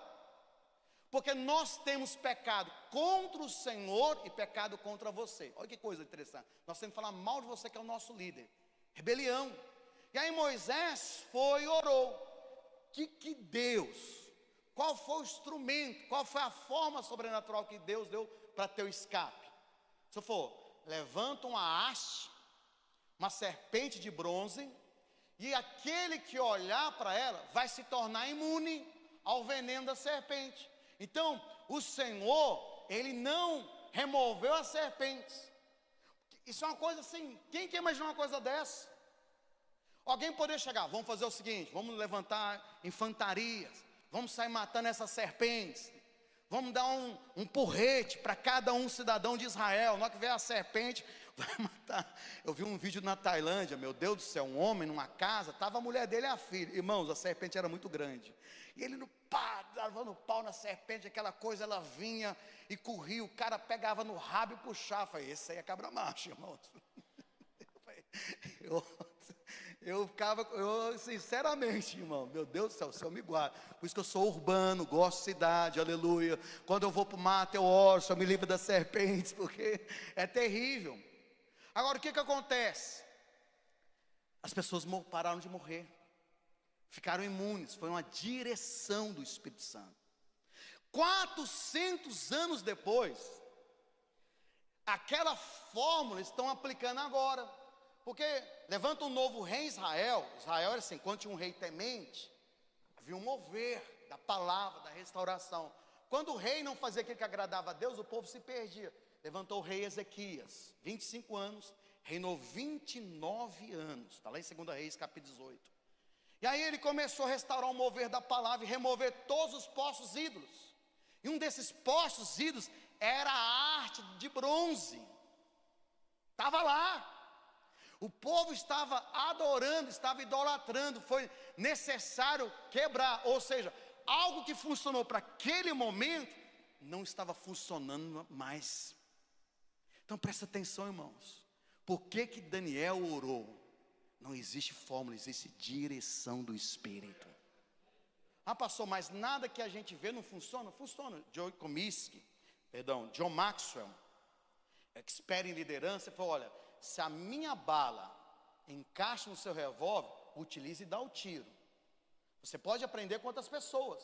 Porque nós temos pecado contra o Senhor e pecado contra você. Olha que coisa interessante. Nós temos que falar mal de você que é o nosso líder. Rebelião. E aí Moisés foi e orou. Que Deus, qual foi o instrumento, qual foi a forma sobrenatural que Deus deu para ter o escape? Se for, levanta uma haste, uma serpente de bronze, e aquele que olhar para ela vai se tornar imune ao veneno da serpente. Então, o Senhor, Ele não removeu as serpentes. Isso é uma coisa assim, quem quer imaginar uma coisa dessa? Alguém poderia chegar, vamos fazer o seguinte, vamos levantar infantarias, vamos sair matando essas serpentes, vamos dar um porrete para cada cidadão de Israel, na hora que vier a serpente, vai matar. Eu vi um vídeo na Tailândia, meu Deus do céu, um homem numa casa, estava a mulher dele e a filha, irmãos, a serpente era muito grande, e ele dava no pau na serpente, aquela coisa, ela vinha e corria, o cara pegava no rabo e puxava. Eu falei, esse aí é cabra macho, irmãos. Eu sinceramente, irmão, meu Deus do céu, o Senhor me guarda. Por isso que eu sou urbano, gosto de cidade, aleluia. Quando eu vou para o mato, eu oro, Senhor me livra das serpentes, porque é terrível. Agora, o que acontece? As pessoas pararam de morrer. Ficaram imunes, foi uma direção do Espírito Santo. 400 anos depois, aquela fórmula estão aplicando agora. Porque levanta um novo rei em Israel. Israel era assim, quando tinha um rei temente, havia um mover da palavra, da restauração. Quando o rei não fazia aquilo que agradava a Deus, o povo se perdia. Levantou o rei Ezequias, 25 anos, reinou 29 anos. Está lá em 2 Reis, capítulo 18. E aí ele começou a restaurar o mover da palavra e remover todos os postos ídolos. E um desses postos ídolos era a arte de bronze. Estava lá. O povo estava adorando, estava idolatrando. Foi necessário quebrar. Ou seja, algo que funcionou para aquele momento, não estava funcionando mais. Então presta atenção, irmãos. Por que Daniel orou? Não existe fórmula, existe direção do Espírito. Ah, pastor, mas nada que a gente vê não funciona? Funciona. John Maxwell, expert em liderança, falou, olha, se a minha bala encaixa no seu revólver, utilize e dá o tiro. Você pode aprender com outras pessoas,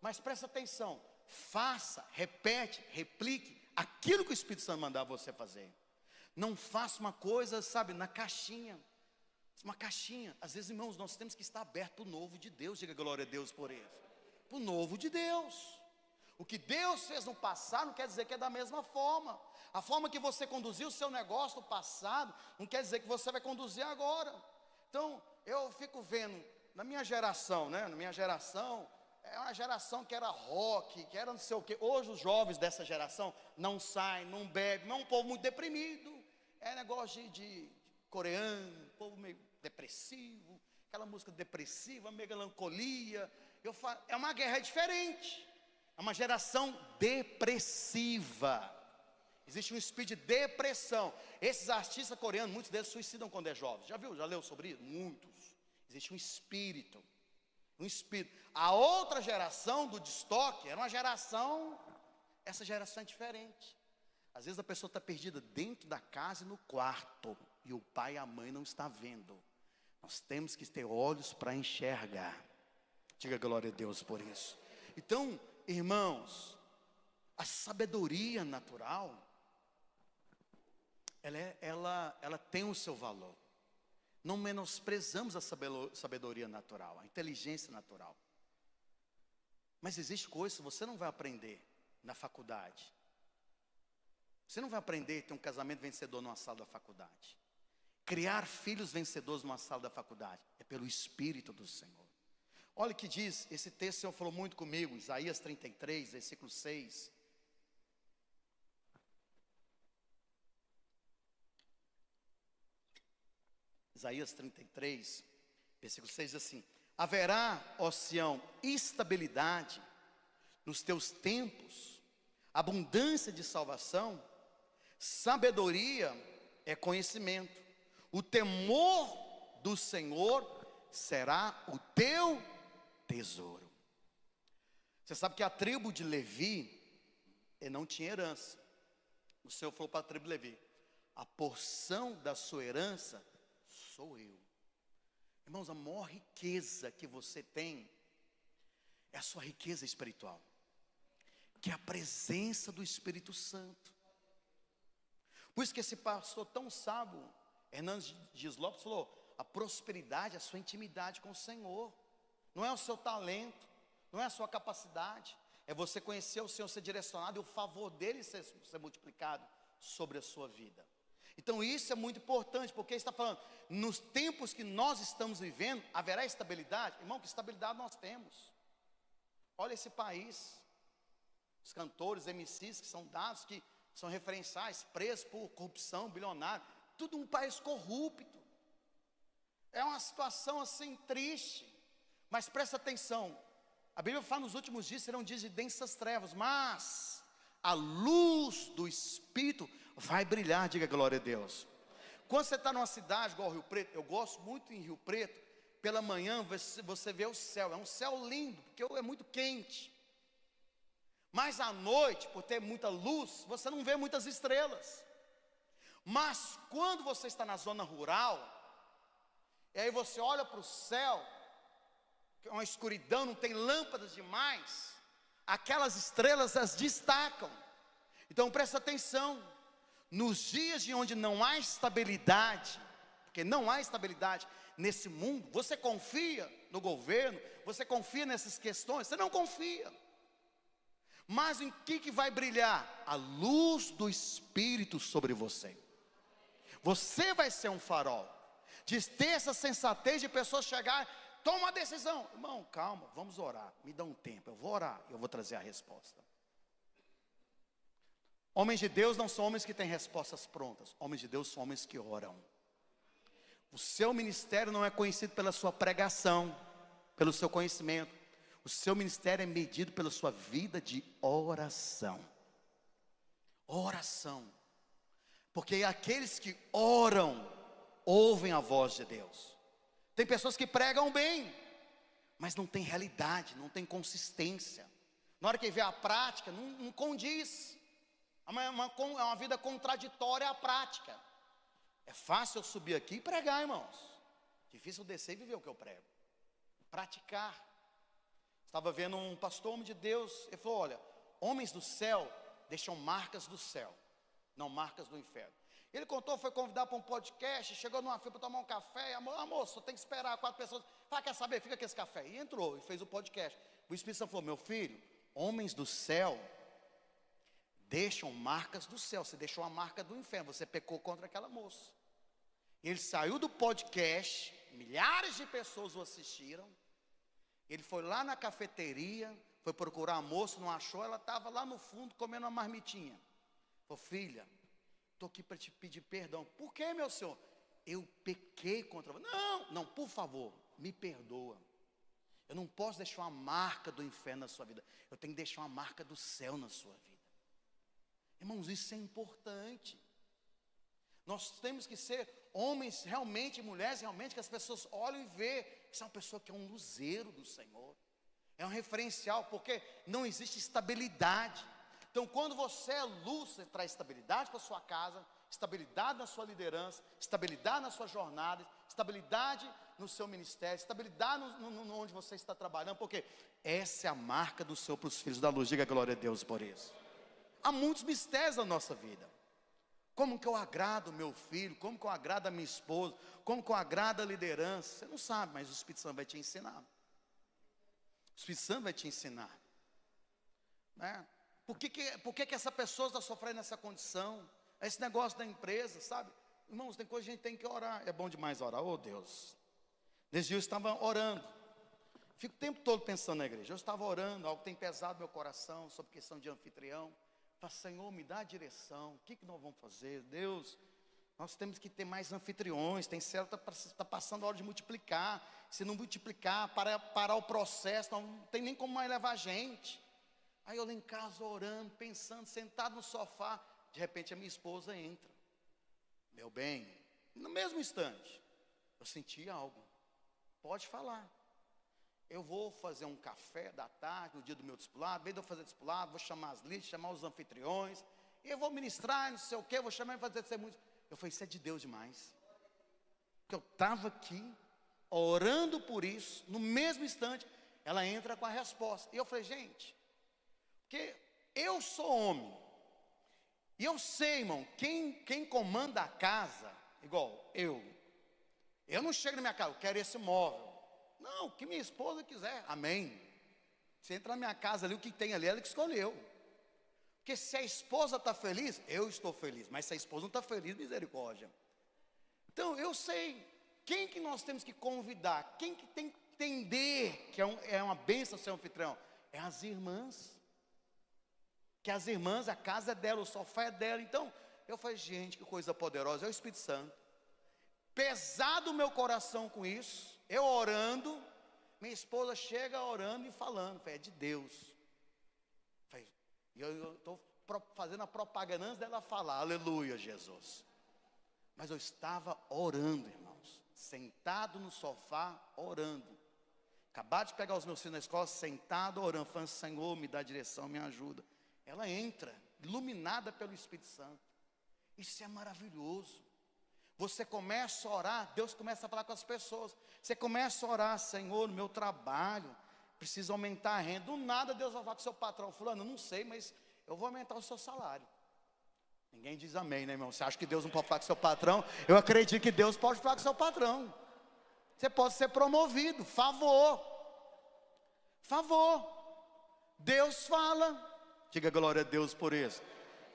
mas presta atenção, faça, repete, replique aquilo que o Espírito Santo mandar você fazer. Não faça uma coisa, sabe, na caixinha. Uma caixinha. Às vezes, irmãos, nós temos que estar abertos para o novo de Deus. Diga glória a Deus por isso. Para o novo de Deus. O que Deus fez no passado não quer dizer que é da mesma forma. A forma que você conduziu o seu negócio no passado não quer dizer que você vai conduzir agora. Então, eu fico vendo, na minha geração, né? Na minha geração, é uma geração que era rock, que era não sei o quê. Hoje os jovens dessa geração não saem, não bebem, é um povo muito deprimido. É negócio de coreano, povo meio depressivo, aquela música depressiva, melancolia. É uma guerra diferente. É uma geração depressiva. Existe um espírito de depressão. Esses artistas coreanos, muitos deles suicidam quando é jovens. Já viu? Já leu sobre isso? Muitos. Existe um espírito. Um espírito. A outra geração do destoque era uma geração. Essa geração é diferente. Às vezes a pessoa está perdida dentro da casa e no quarto. E o pai e a mãe não estão vendo. Nós temos que ter olhos para enxergar. Diga glória a Deus por isso. Então, irmãos, a sabedoria natural, ela tem o seu valor. Não menosprezamos a sabedoria natural, a inteligência natural. Mas existe coisa que você não vai aprender na faculdade. Você não vai aprender a ter um casamento vencedor numa sala da faculdade. Criar filhos vencedores numa sala da faculdade. É pelo Espírito do Senhor. Olha o que diz, esse texto o Senhor falou muito comigo, Isaías 33, versículo 6. Isaías 33, versículo 6 diz assim: haverá, ó Sião, estabilidade nos teus tempos, abundância de salvação, sabedoria é conhecimento, o temor do Senhor será o teu tesouro. Você sabe que a tribo de Levi, ele não tinha herança. O Senhor falou para a tribo de Levi: a porção da sua herança sou eu. Irmãos, a maior riqueza que você tem é a sua riqueza espiritual, que é a presença do Espírito Santo. Por isso que esse pastor tão sábio, Hernandes Dias Lopes, falou: a prosperidade é a sua intimidade com o Senhor. Não é o seu talento, não é a sua capacidade, é você conhecer o Senhor, ser direcionado e o favor dele ser multiplicado sobre a sua vida. Então isso é muito importante, porque ele está falando, nos tempos que nós estamos vivendo, haverá estabilidade. Irmão, que estabilidade nós temos? Olha esse país, os cantores, MCs que são dados, que são referenciais, presos por corrupção, bilionário, tudo um país corrupto. É uma situação assim triste, mas presta atenção, a Bíblia fala nos últimos dias serão dias de densas trevas, mas a luz do Espírito vai brilhar, diga glória a Deus. Quando você está numa cidade igual Rio Preto, eu gosto muito em Rio Preto, pela manhã você vê o céu, é um céu lindo, porque é muito quente. Mas à noite, por ter muita luz, você não vê muitas estrelas. Mas quando você está na zona rural, e aí você olha para o céu, que é uma escuridão, não tem lâmpadas demais, aquelas estrelas as destacam. Então presta atenção, nos dias de onde não há estabilidade, porque não há estabilidade nesse mundo, você confia no governo, você confia nessas questões, você não confia. Mas em que vai brilhar? A luz do Espírito sobre você. Você vai ser um farol, de ter essa sensatez de pessoas chegar, toma uma decisão, irmão, calma, vamos orar, me dá um tempo, eu vou orar, eu vou trazer a resposta. Homens de Deus não são homens que têm respostas prontas, homens de Deus são homens que oram. O seu ministério não é conhecido pela sua pregação, pelo seu conhecimento, o seu ministério é medido pela sua vida de oração. Oração, porque aqueles que oram, ouvem a voz de Deus. Tem pessoas que pregam bem, mas não tem realidade, não tem consistência. Na hora que vê a prática, não condiz. É uma vida contraditória à prática. É fácil eu subir aqui e pregar, irmãos. Difícil eu descer e viver o que eu prego. Praticar. Estava vendo um pastor, homem de Deus, ele falou: olha, homens do céu deixam marcas do céu, não marcas do inferno. Ele contou, foi convidado para um podcast, chegou numa fila para tomar um café, amor, só tem que esperar 4 pessoas. Fala, quer saber, fica com esse café. E entrou e fez o podcast. O Espírito Santo falou: meu filho, homens do céu deixam marcas do céu. Você deixou a marca do inferno, você pecou contra aquela moça. Ele saiu do podcast, milhares de pessoas o assistiram. Ele foi lá na cafeteria, foi procurar a moça, não achou, ela estava lá no fundo comendo uma marmitinha. Falou: filha, estou aqui para te pedir perdão. Por que, meu senhor? Eu pequei contra você. Não, por favor, me perdoa. Eu não posso deixar uma marca do inferno na sua vida. Eu tenho que deixar uma marca do céu na sua vida. Irmãos, isso é importante. Nós temos que ser homens realmente, mulheres realmente, que as pessoas olham e vê que você é uma pessoa que é um luzeiro do Senhor. É um referencial, porque não existe estabilidade. Então, quando você é luz, você traz estabilidade para a sua casa, estabilidade na sua liderança, estabilidade na sua jornada, estabilidade no seu ministério, estabilidade no onde você está trabalhando, porque essa é a marca do Senhor para os filhos da luz. Diga glória a Deus por isso. Há muitos mistérios na nossa vida. Como que eu agrado o meu filho, como que eu agrado a minha esposa, como que eu agrado a liderança. Você não sabe, mas o Espírito Santo vai te ensinar. O Espírito Santo vai te ensinar, né? Por que essa pessoa está sofrendo nessa condição? Esse negócio da empresa, sabe? Irmãos, tem coisa que a gente tem que orar. É bom demais orar, oh Deus. Nesse dia eu estava orando. Fico o tempo todo pensando na igreja. Eu estava orando, algo tem pesado no meu coração, sobre questão de anfitrião. Falo: Senhor, me dá a direção. O que nós vamos fazer? Deus, nós temos que ter mais anfitriões. Tem certo, está passando a hora de multiplicar. Se não multiplicar, parar o processo, não tem nem como mais levar gente. Aí eu lá em casa orando, pensando, sentado no sofá. De repente a minha esposa entra. Meu bem, no mesmo instante, eu senti algo. Pode falar. Eu vou fazer um café da tarde, no dia do meu discipulado. Em vez de eu fazer discipulado, vou chamar as líderes, chamar os anfitriões. E eu vou ministrar, não sei o quê, vou chamar e fazer testemunhos. Eu falei: isso é de Deus demais. Porque eu estava aqui, orando por isso, no mesmo instante, ela entra com a resposta. E eu falei: gente, porque eu sou homem. E eu sei, irmão, quem comanda a casa, igual eu não chego na minha casa, eu quero esse móvel. Não, o que minha esposa quiser, amém. Você entra na minha casa ali, o que tem ali, ela que escolheu. Porque se a esposa está feliz, eu estou feliz. Mas se a esposa não está feliz, misericórdia. Então, eu sei, quem que nós temos que convidar? Quem que tem que entender que é uma bênção ser anfitrião? É as irmãs. Que as irmãs, a casa é dela, o sofá é dela. Então, eu falei: gente, que coisa poderosa, é o Espírito Santo. Pesado o meu coração com isso, eu orando, minha esposa chega orando e falando. Falei: é de Deus. Falei, eu estou fazendo a propaganda antes dela falar, aleluia, Jesus. Mas eu estava orando, irmãos, sentado no sofá, orando. Acabado de pegar os meus filhos na escola, sentado, orando, falando: Senhor, me dá direção, me ajuda. Ela entra, iluminada pelo Espírito Santo. Isso é maravilhoso. Você começa a orar, Deus começa a falar com as pessoas. Você começa a orar: Senhor, no meu trabalho, preciso aumentar a renda. Do nada Deus vai falar com o seu patrão: fulano, não sei, mas eu vou aumentar o seu salário. Ninguém diz amém, né, irmão? Você acha que Deus não pode falar com o seu patrão? Eu acredito que Deus pode falar com o seu patrão. Você pode ser promovido, favor. Deus fala. Diga glória a Deus por isso.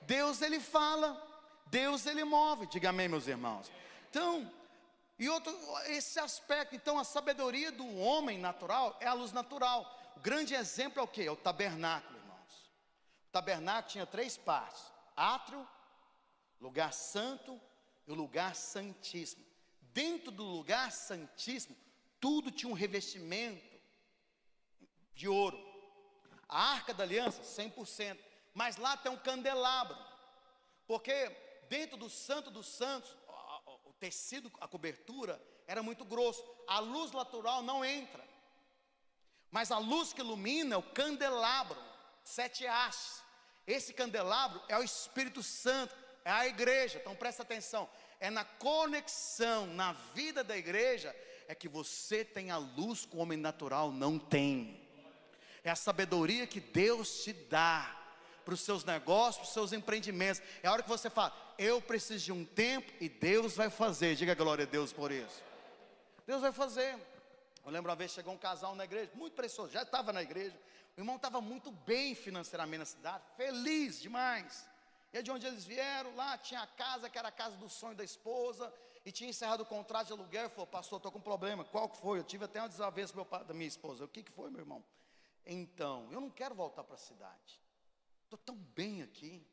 Deus, Ele fala. Deus, Ele move. Diga amém, meus irmãos. Então, esse aspecto, então, a sabedoria do homem natural é a luz natural. O grande exemplo é o quê? É o tabernáculo, irmãos. O tabernáculo tinha 3 partes: átrio, lugar santo e o lugar santíssimo. Dentro do lugar santíssimo, tudo tinha um revestimento de ouro. A arca da aliança, 100%. Mas lá tem um candelabro. Porque dentro do santo dos santos, o tecido, a cobertura, era muito grosso. A luz natural não entra. Mas a luz que ilumina é o candelabro, 7 hastes. Esse candelabro é o Espírito Santo, é a igreja. Então presta atenção. É na conexão, na vida da igreja, é que você tem a luz que o homem natural não tem. É a sabedoria que Deus te dá para os seus negócios, para os seus empreendimentos. É a hora que você fala: eu preciso de um tempo, e Deus vai fazer. Diga glória a Deus por isso. Deus vai fazer. Eu lembro uma vez, chegou um casal na igreja, muito precioso, já estava na igreja. O irmão estava muito bem financeiramente na cidade, feliz demais. E é de onde eles vieram, lá tinha a casa, que era a casa do sonho da esposa, e tinha encerrado o contrato de aluguel, e falou, pastor, estou com um problema. Qual que foi? Eu tive até uma desavença da minha esposa. O que foi, meu irmão? Então, eu não quero voltar para a cidade. Estou tão bem aqui.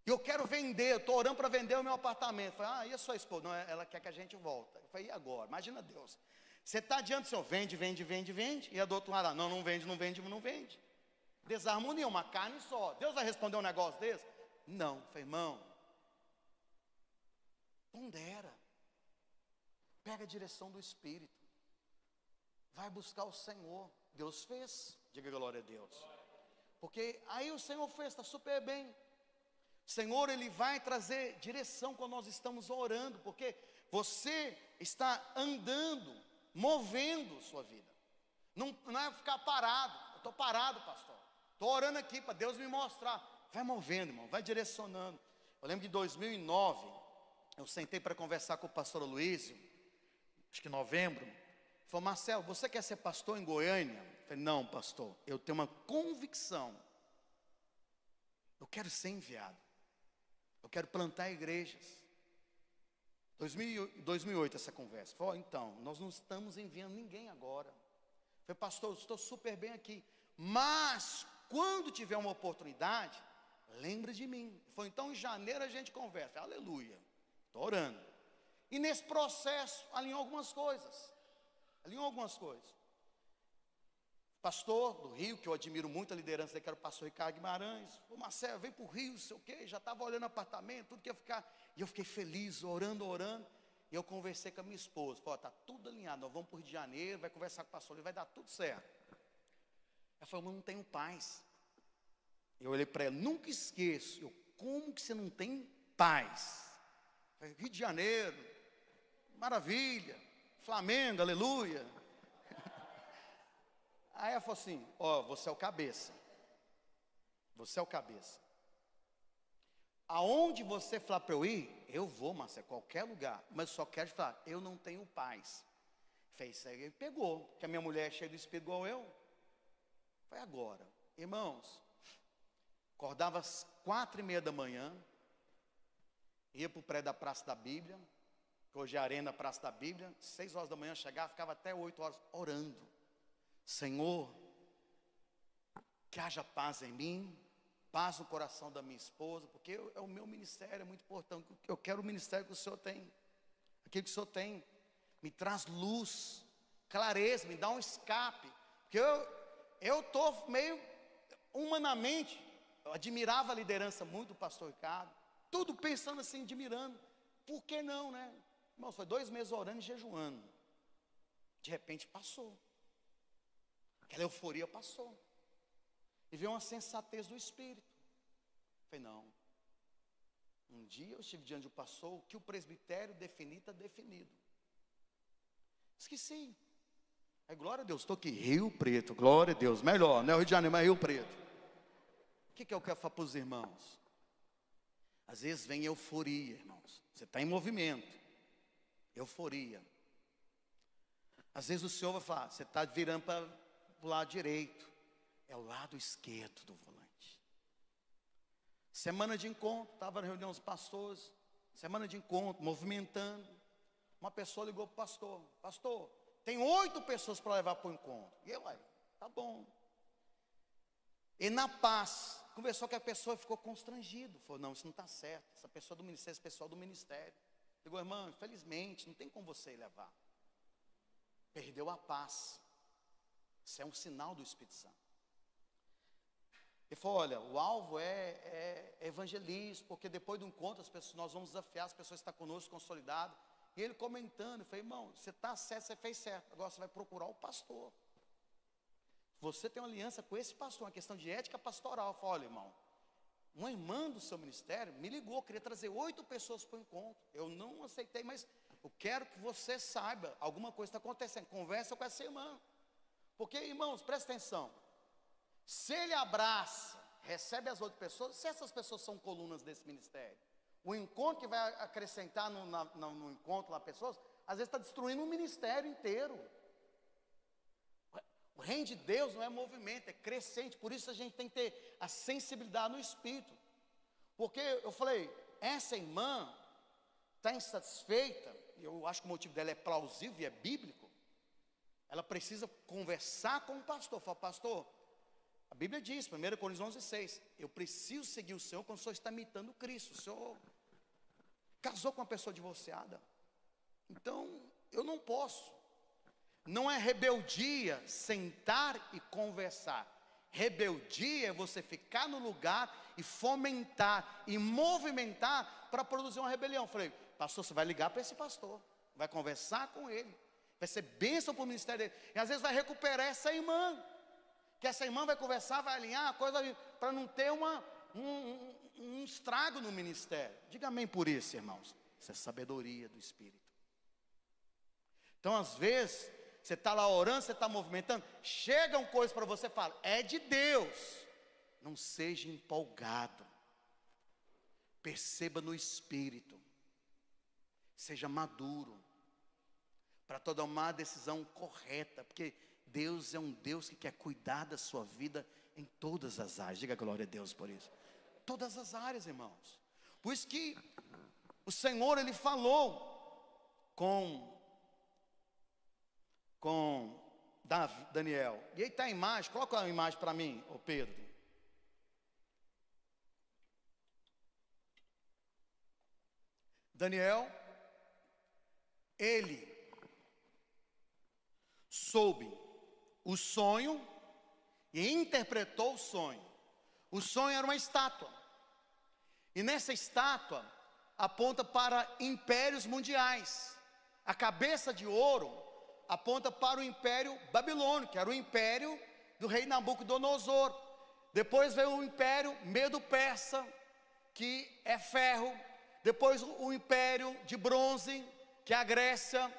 E eu quero vender, estou orando para vender o meu apartamento. Eu falei, e a sua esposa? Não, ela quer que a gente volta. Eu falei, e agora? Imagina Deus. Você está diante do Senhor, vende, vende, vende, vende. E a do outro lado, não, não vende, não vende, não vende. Desarmonia, uma carne só. Deus vai responder um negócio desse? Não. Eu falei, irmão, pondera. Pega a direção do Espírito. Vai buscar o Senhor. Deus fez. Diga glória a Deus. Porque aí o Senhor fez, está super bem. O Senhor, Ele vai trazer direção quando nós estamos orando. Porque você está andando, movendo sua vida. Não é ficar parado. Eu estou parado, pastor. Estou orando aqui para Deus me mostrar. Vai movendo, irmão, vai direcionando. Eu lembro que em 2009, eu sentei para conversar com o pastor Luísio, acho que em novembro. Ele falou, Marcelo, você quer ser pastor em Goiânia? Eu falei, não, pastor, eu tenho uma convicção. Eu quero ser enviado. Eu quero plantar igrejas. 2008 essa conversa. Falou, então, nós não estamos enviando ninguém agora. Eu falei, pastor, eu estou super bem aqui. Mas, quando tiver uma oportunidade, lembra de mim. Ele falou, então em janeiro a gente conversa. Falei, aleluia, estou orando. E nesse processo, alinhou algumas coisas. Pastor do Rio, que eu admiro muito a liderança dele, que era o pastor Ricardo Guimarães. Ô Marcelo, vem para o Rio, não sei o quê. Já estava olhando apartamento, tudo que ia ficar. E eu fiquei feliz, orando. E eu conversei com a minha esposa. Falei, está tudo alinhado, nós vamos para o Rio de Janeiro, vai conversar com o pastor, vai dar tudo certo. Ela falou, mas não tenho paz. Eu olhei para ela, nunca esqueço. Como que você não tem paz? Eu falei, Rio de Janeiro, maravilha, Flamengo, aleluia. Aí ela falou assim, você é o cabeça. Você é o cabeça. Aonde você falar para eu ir, eu vou, Marcelo, qualquer lugar. Mas eu só quero te falar, eu não tenho paz. Fez isso aí, ele pegou, porque a minha mulher é cheia do Espírito igual eu. Foi agora, irmãos, acordava às 4:30 da manhã, ia para o prédio da Praça da Bíblia, que hoje é a Arena Praça da Bíblia, 6 horas da manhã chegava, ficava até 8 horas orando. Senhor, que haja paz em mim, paz no coração da minha esposa, porque é o meu ministério, é muito importante. Eu quero o ministério que o Senhor tem, aquilo que o Senhor tem, me traz luz, clareza, me dá um escape, porque eu estou meio, humanamente, eu admirava a liderança muito do pastor Ricardo, tudo pensando assim, admirando, por que não, né? Irmão, foi 2 meses orando e jejuando, de repente passou, aquela euforia passou, e veio uma sensatez do Espírito. Falei, não, um dia eu estive diante do pastor, o que o presbitério definir está definido, esqueci. Aí, glória a Deus, estou aqui, Rio Preto, glória a Deus, melhor, não é o Rio de Janeiro, mas Rio Preto. O que eu quero falar para os irmãos? Às vezes vem euforia, irmãos, você está em movimento, euforia. Às vezes o Senhor vai falar, você está virando para o lado direito, é o lado esquerdo do volante. Semana de encontro, estava na reunião dos pastores, semana de encontro, movimentando, uma pessoa ligou para o pastor, pastor, tem 8 pessoas para levar para o encontro. E eu, tá bom. E na paz, conversou com a pessoa e ficou constrangido. Falou, não, isso não está certo. Essa pessoa do ministério, esse pessoal do ministério. Ligou, irmão, infelizmente, não tem como você ir levar. Perdeu a paz. Isso é um sinal do Espírito Santo. Ele falou, olha, o alvo é evangelismo, porque depois do encontro, nós vamos desafiar as pessoas que estão conosco, consolidadas. E ele comentando, eu falei, irmão, você está certo, você fez certo. Agora você vai procurar o pastor. Você tem uma aliança com esse pastor, uma questão de ética pastoral. Eu falei, olha, irmão, uma irmã do seu ministério me ligou, queria trazer 8 pessoas para o encontro. Eu não aceitei, mas eu quero que você saiba, alguma coisa está acontecendo. Conversa com essa irmã. Porque, irmãos, presta atenção. Se ele abraça, recebe as outras pessoas, se essas pessoas são colunas desse ministério, o encontro que vai acrescentar no encontro lá pessoas, às vezes está destruindo um ministério inteiro. O reino de Deus não é movimento, é crescente. Por isso a gente tem que ter a sensibilidade no espírito. Porque eu falei, essa irmã está insatisfeita, e eu acho que o motivo dela é plausível e é bíblico. Ela precisa conversar com o pastor. Fala, pastor, a Bíblia diz, 1 Coríntios 11:6, eu preciso seguir o Senhor quando o Senhor está imitando Cristo. O Senhor casou com uma pessoa divorciada, então eu não posso. Não é rebeldia sentar e conversar. Rebeldia é você ficar no lugar e fomentar e movimentar para produzir uma rebelião. Eu falei, pastor, você vai ligar para esse pastor, vai conversar com ele, vai ser bênção para o ministério dele, e às vezes vai recuperar essa irmã, que essa irmã vai conversar, vai alinhar a coisa para não ter um estrago no ministério. Diga amém por isso, irmãos. Isso é sabedoria do Espírito. Então às vezes você está lá orando, você está movimentando, chegam coisas para você e fala, é de Deus. Não seja empolgado, perceba no Espírito, seja maduro, para tomar a decisão correta, porque Deus é um Deus que quer cuidar da sua vida em todas as áreas. Diga glória a Deus por isso. Todas as áreas, irmãos. Por isso que o Senhor, Ele falou com Daniel. E aí está a imagem, coloca a imagem para mim, ô Pedro. Daniel, ele soube o sonho e interpretou o sonho. O sonho era uma estátua. E nessa estátua aponta para impérios mundiais. A cabeça de ouro aponta para o império babilônico, que era o império do rei Nabucodonosor. Depois veio o império medo-persa, que é ferro. Depois o império de bronze, que é a Grécia.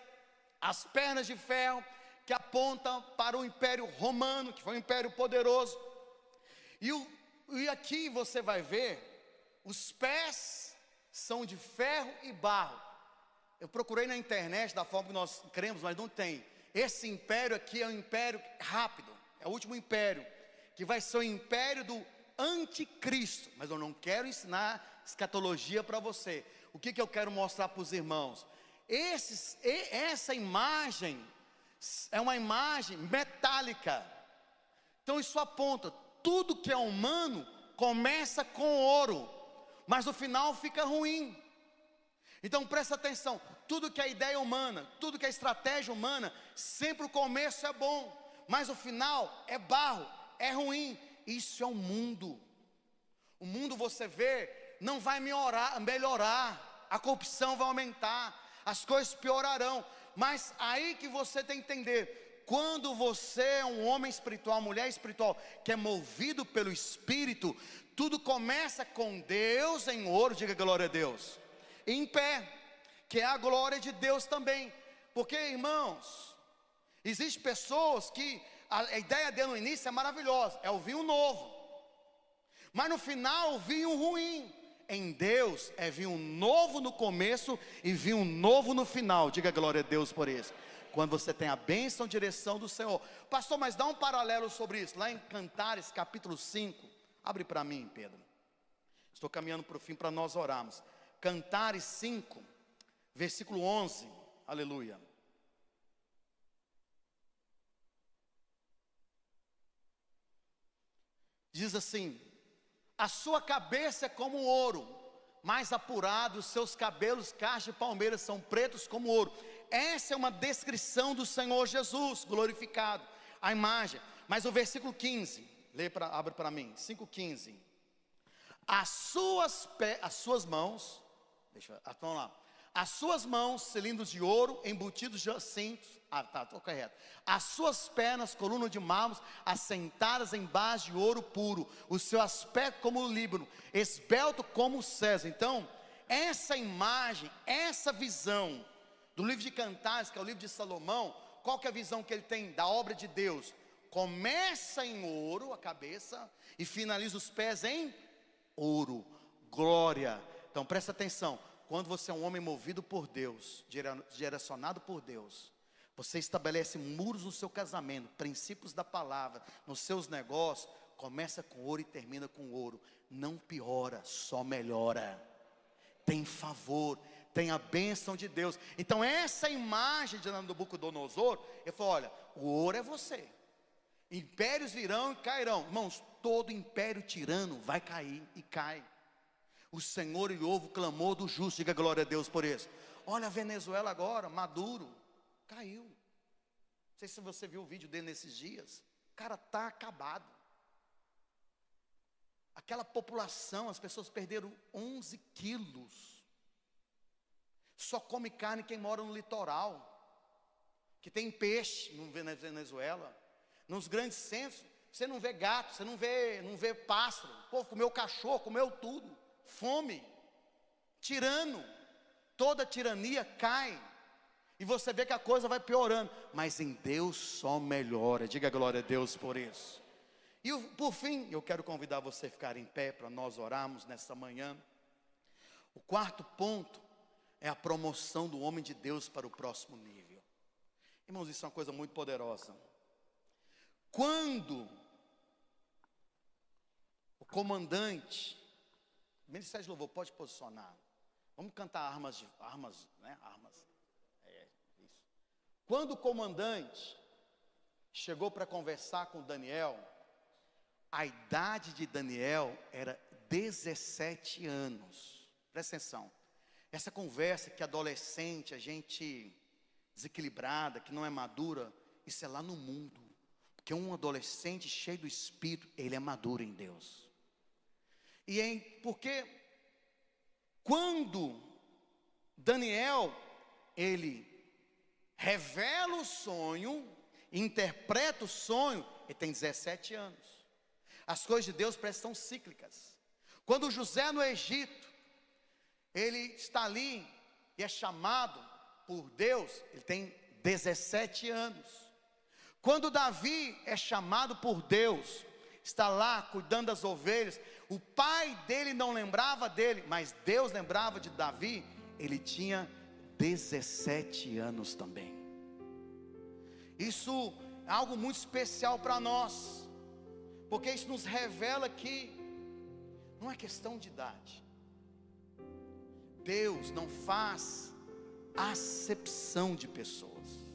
As pernas de ferro, que apontam para o império romano, que foi um império poderoso. E aqui você vai ver, os pés são de ferro e barro. Eu procurei na internet da forma que nós cremos, mas não tem. Esse império aqui é um império rápido, é o último império, que vai ser o império do anticristo. Mas eu não quero ensinar escatologia para você. O que eu quero mostrar para os irmãos? Essa imagem é uma imagem metálica. Então isso aponta, tudo que é humano começa com ouro, mas no final fica ruim. Então presta atenção, tudo que é ideia humana, tudo que é estratégia humana, sempre o começo é bom, mas o final é barro, é ruim. Isso é o mundo. O mundo, você vê, não vai melhorar, a corrupção vai aumentar, as coisas piorarão. Mas aí que você tem que entender, quando você é um homem espiritual, mulher espiritual, que é movido pelo Espírito, tudo começa com Deus em ouro, diga glória a Deus, em pé, que é a glória de Deus também. Porque, irmãos, existem pessoas que a ideia dele no início é maravilhosa, é o vinho novo, mas no final o vinho ruim. Em Deus é vinho novo no começo e vinho novo no final. Diga glória a Deus por isso. Quando você tem a bênção, a direção do Senhor. Pastor, mas dá um paralelo sobre isso, lá em Cantares capítulo 5, abre para mim, Pedro, estou caminhando para o fim para nós orarmos. Cantares 5, versículo 11, aleluia. Diz assim: a sua cabeça é como ouro, mais apurado, os seus cabelos, cacho de palmeiras, são pretos como ouro. Essa é uma descrição do Senhor Jesus, glorificado, a imagem. Mas o versículo 15, abre para mim, 5,15. As suas mãos, vamos lá. As suas mãos, cilindros de ouro, embutidos de jacintos. Estou correto. As suas pernas, coluna de mármore, assentadas em base de ouro puro. O seu aspecto como o Líbano, esbelto como o César. Então, essa imagem, essa visão do livro de Cantares, que é o livro de Salomão, qual que é a visão que ele tem da obra de Deus? Começa em ouro a cabeça e finaliza os pés em ouro. Glória. Então presta atenção, quando você é um homem movido por Deus, direcionado por Deus, Você estabelece muros no seu casamento, princípios da palavra, nos seus negócios, começa com ouro e termina com ouro. Não piora, só melhora. Tem favor, tem a bênção de Deus. Então essa imagem de Nabucodonosor, ele falou, olha, o ouro é você. Impérios virão e cairão. Irmãos, todo império tirano vai cair e cai. O Senhor ele ouve o clamor do justo, diga glória a Deus por isso. Olha a Venezuela agora, Maduro, caiu. Não sei se você viu o vídeo dele nesses dias. O cara está acabado. Aquela população, as pessoas perderam 11 quilos. Só come carne quem mora no litoral. Que tem peixe no Venezuela. Nos grandes centros, você não vê gato, você não vê pássaro. O povo comeu cachorro, comeu tudo. Fome, tirano. Toda tirania cai. E você vê que a coisa vai piorando. Mas em Deus só melhora. Diga glória a Deus por isso. E por fim, eu quero convidar você a ficar em pé para nós orarmos nesta manhã. O quarto ponto é a promoção do homem de Deus para o próximo nível. Irmãos, isso é uma coisa muito poderosa. Quando o comandante, Ministério de Louvor, pode posicionar. Vamos cantar armas, né? Isso. Quando o comandante chegou para conversar com Daniel, a idade de Daniel era 17 anos. Presta atenção. Essa conversa que adolescente, a gente desequilibrada, que não é madura, isso é lá no mundo. Porque um adolescente cheio do Espírito, ele é maduro em Deus. Porque quando Daniel, ele revela o sonho, interpreta o sonho, ele tem 17 anos. As coisas de Deus são cíclicas. Quando José no Egito, ele está ali e é chamado por Deus, ele tem 17 anos. Quando Davi é chamado por Deus, está lá cuidando das ovelhas, o pai dele não lembrava dele, mas Deus lembrava de Davi, ele tinha 17 anos também. Isso é algo muito especial para nós, porque isso nos revela que não é questão de idade. Deus não faz acepção de pessoas.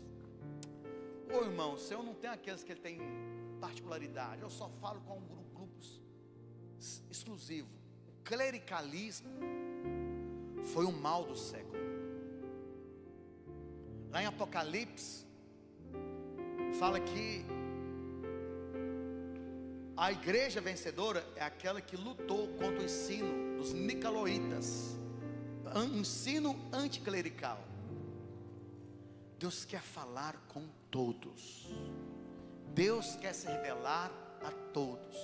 Ô irmãos, eu não tenho aqueles que ele tem particularidade, eu só falo com grupos exclusivos. O clericalismo foi o mal do século. Lá em Apocalipse fala que a igreja vencedora é aquela que lutou contra o ensino dos nicolaítas, ensino anticlerical. Deus quer falar com todos. Deus quer se revelar a todos.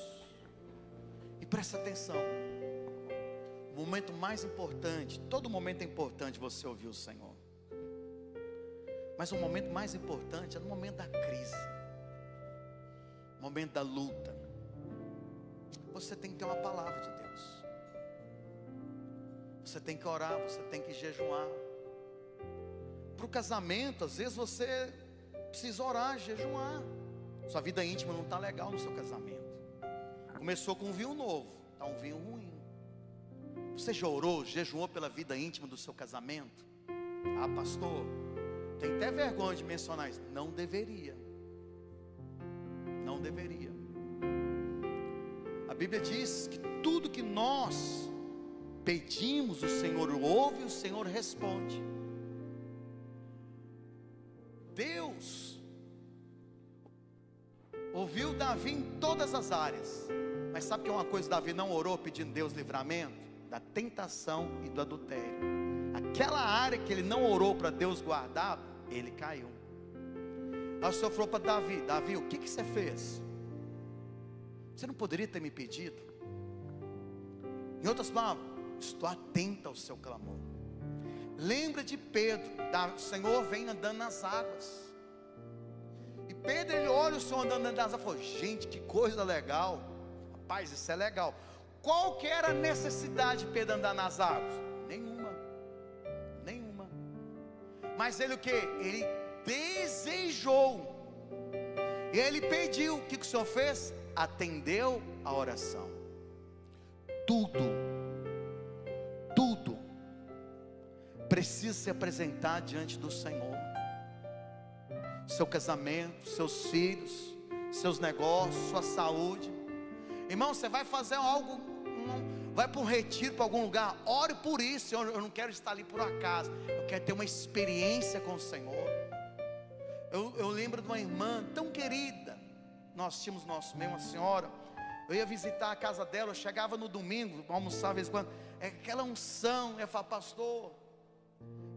E presta atenção. O momento mais importante, todo momento é importante você ouvir o Senhor. Mas o momento mais importante é no momento da crise, no momento da luta. Você tem que ter uma palavra de Deus. Você tem que orar, você tem que jejuar. Para o casamento, às vezes você precisa orar, jejuar. Sua vida íntima não está legal no seu casamento. Começou com um vinho novo, está um vinho ruim. Você já orou, jejuou pela vida íntima do seu casamento? Ah, pastor, tem até vergonha de mencionar isso. Não deveria. Não deveria. A Bíblia diz que tudo que nós pedimos, o Senhor ouve e o Senhor responde. Deus ouviu Davi em todas as áreas. Mas sabe que é uma coisa, Davi não orou pedindo Deus livramento? Da tentação e do adultério. Aquela área que ele não orou para Deus guardar, ele caiu. Aí o Senhor falou para Davi: Davi, o que você fez? Você não poderia ter me pedido? Em outras palavras, estou atento ao seu clamor. Lembra de Pedro, o Senhor vem andando nas águas. E Pedro, ele olha o Senhor andando nas águas e falou: gente, que coisa legal. Rapaz, isso é legal. Qual que era a necessidade de Pedro andar nas águas? Nenhuma. Mas ele o que? Ele desejava E ele pediu, o que o Senhor fez? Atendeu a oração. Tudo precisa se apresentar diante do Senhor. Seu casamento, seus filhos, seus negócios, sua saúde. Irmão, você vai fazer algo, vai para um retiro, para algum lugar, ore por isso. Eu não quero estar ali por acaso, eu quero ter uma experiência com o Senhor. Eu lembro de uma irmã tão querida, nós tínhamos nosso meio, uma senhora. Eu ia visitar a casa dela, eu chegava no domingo, almoçar de vez em quando, aquela unção, eu falava, pastor,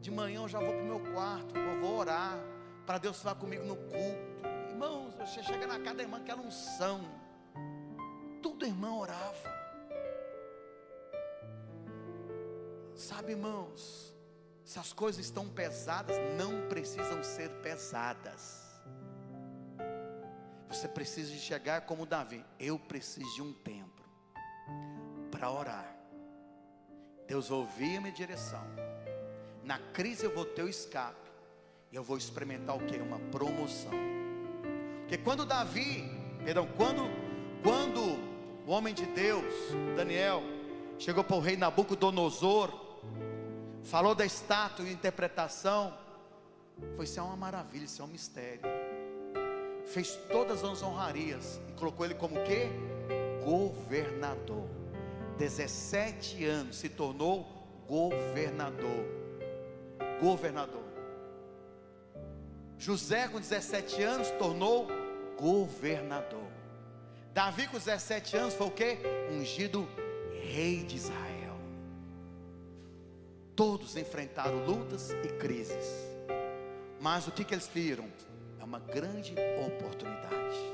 de manhã eu já vou para o meu quarto, eu vou orar, para Deus falar comigo no culto. Irmãos, você chega na casa da irmã, aquela unção, tudo a irmã orava. Sabe, irmãos, se as coisas estão pesadas, não precisam ser pesadas. Você precisa de chegar como Davi. Eu preciso de um tempo para orar. Deus ouvia minha direção. Na crise eu vou ter o escape. E eu vou experimentar o que? Uma promoção. Porque quando o homem de Deus, Daniel, chegou para o rei Nabucodonosor, falou da estátua e interpretação, foi isso é uma maravilha, isso é um mistério. Fez todas as honrarias e colocou ele como o quê? Governador. 17 anos se tornou governador. José com 17 anos tornou governador. Davi com 17 anos foi o quê? Ungido rei de Israel. Todos enfrentaram lutas e crises, mas o que eles viram? É uma grande oportunidade.